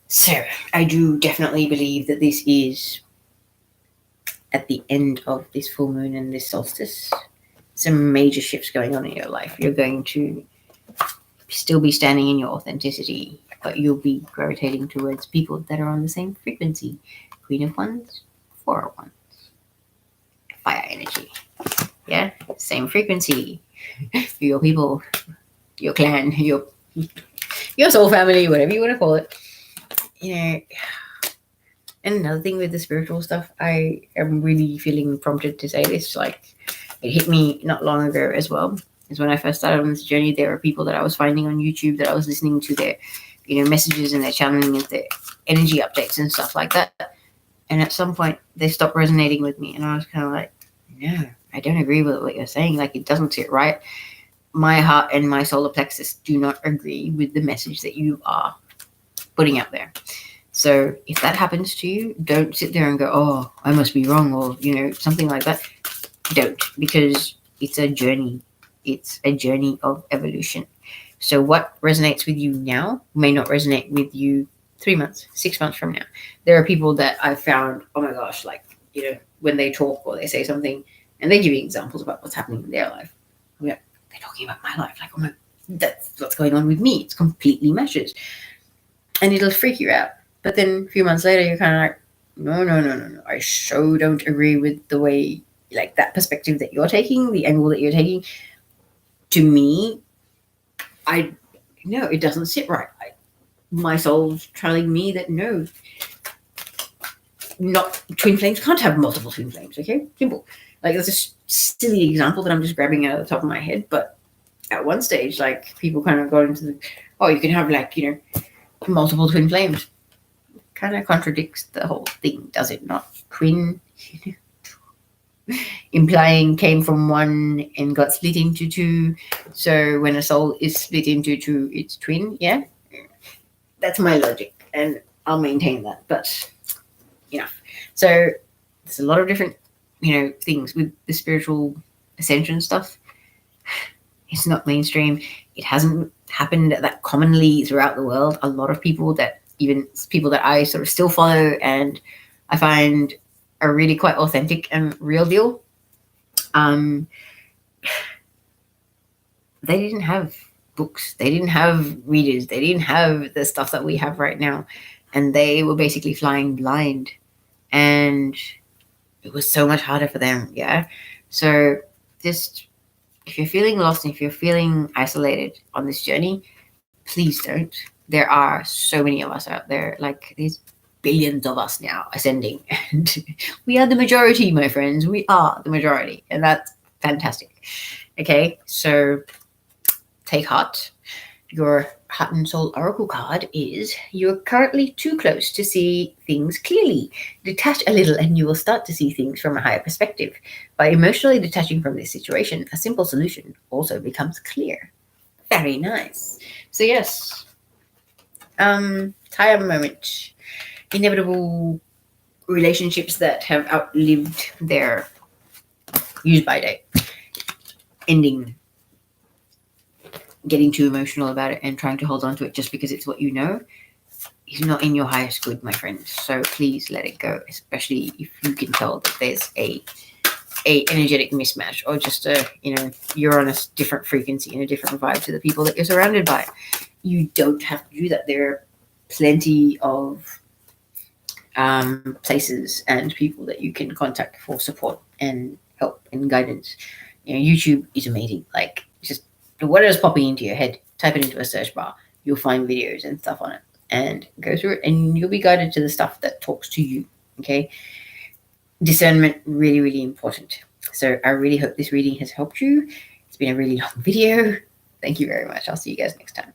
So, I do definitely believe that this is at the end of this full moon and this solstice. Some major shifts going on in your life. You're going to still be standing in your authenticity, but you'll be gravitating towards people that are on the same frequency. Queen of Wands, Four of Wands. Fire energy. Yeah, same frequency. Your people, your clan, your soul family, whatever you want to call it. And another thing with the spiritual stuff, I am really feeling prompted to say this. Like, it hit me not long ago as well. Is when I first started on this journey, there were people that I was finding on YouTube that I was listening to their, messages and their channeling and their energy updates and stuff like that. And at some point, they stopped resonating with me, and I was kind of like, no, I don't agree with what you're saying. Like, it doesn't sit right. My heart and my solar plexus do not agree with the message that you are putting out there. So if that happens to you, don't sit there and go, oh, I must be wrong, or, something like that. Don't, because it's a journey. It's a journey of evolution. So what resonates with you now may not resonate with you 3 months, 6 months from now. There are people that I've found, oh my gosh, like, when they talk or they say something and they give you examples about what's happening in their life. They're talking about my life. Like, oh my, that's what's going on with me. It's completely meshes. And it'll freak you out. But then a few months later, you're kind of like, no. I so don't agree with the way, like, that perspective that you're taking, the angle that you're taking. To me, it doesn't sit right. My soul's telling me that no, not twin flames can't have multiple twin flames. Okay, simple. Like, that's a silly example that I'm just grabbing out of the top of my head. But at one stage, like, people kind of got into the, oh, you can have, like, multiple twin flames. Kind of contradicts the whole thing, does it not? Twin. implying came from one and got split into two. So when a soul is split into two, it's twin. Yeah, that's my logic, and I'll maintain that. But enough. So there's a lot of different, things with the spiritual ascension stuff. It's not mainstream. It hasn't happened that commonly throughout the world. A lot of people that I sort of still follow and I find are really quite authentic and real deal. They didn't have books. They didn't have readers. They didn't have the stuff that we have right now. And they were basically flying blind. And it was so much harder for them. Yeah. So just, if you're feeling lost and if you're feeling isolated on this journey, please don't. There are so many of us out there. Like, there's billions of us now ascending. And we are the majority, my friends. We are the majority. And that's fantastic. Okay, so take heart. Your Heart and Soul Oracle card is, you're currently too close to see things clearly. Detach a little and you will start to see things from a higher perspective. By emotionally detaching from this situation, a simple solution also becomes clear. Very nice. So yes, time moment. Inevitable relationships that have outlived their use-by date. Ending. Getting too emotional about it and trying to hold on to it just because it's what you know is not in your highest good, my friends. So please let it go, especially if you can tell that there's a energetic mismatch, or just you're on a different frequency and a different vibe to the people that you're surrounded by. You don't have to do that. There are plenty of places and people that you can contact for support and help and guidance. YouTube is amazing. Like, just whatever's popping into your head, type it into a search bar. You'll find videos and stuff on it, and go through it, and you'll be guided to the stuff that talks to you. Okay, discernment, really, really important. So I really hope this reading has helped you. It's been a really long video. Thank you very much. I'll see you guys next time.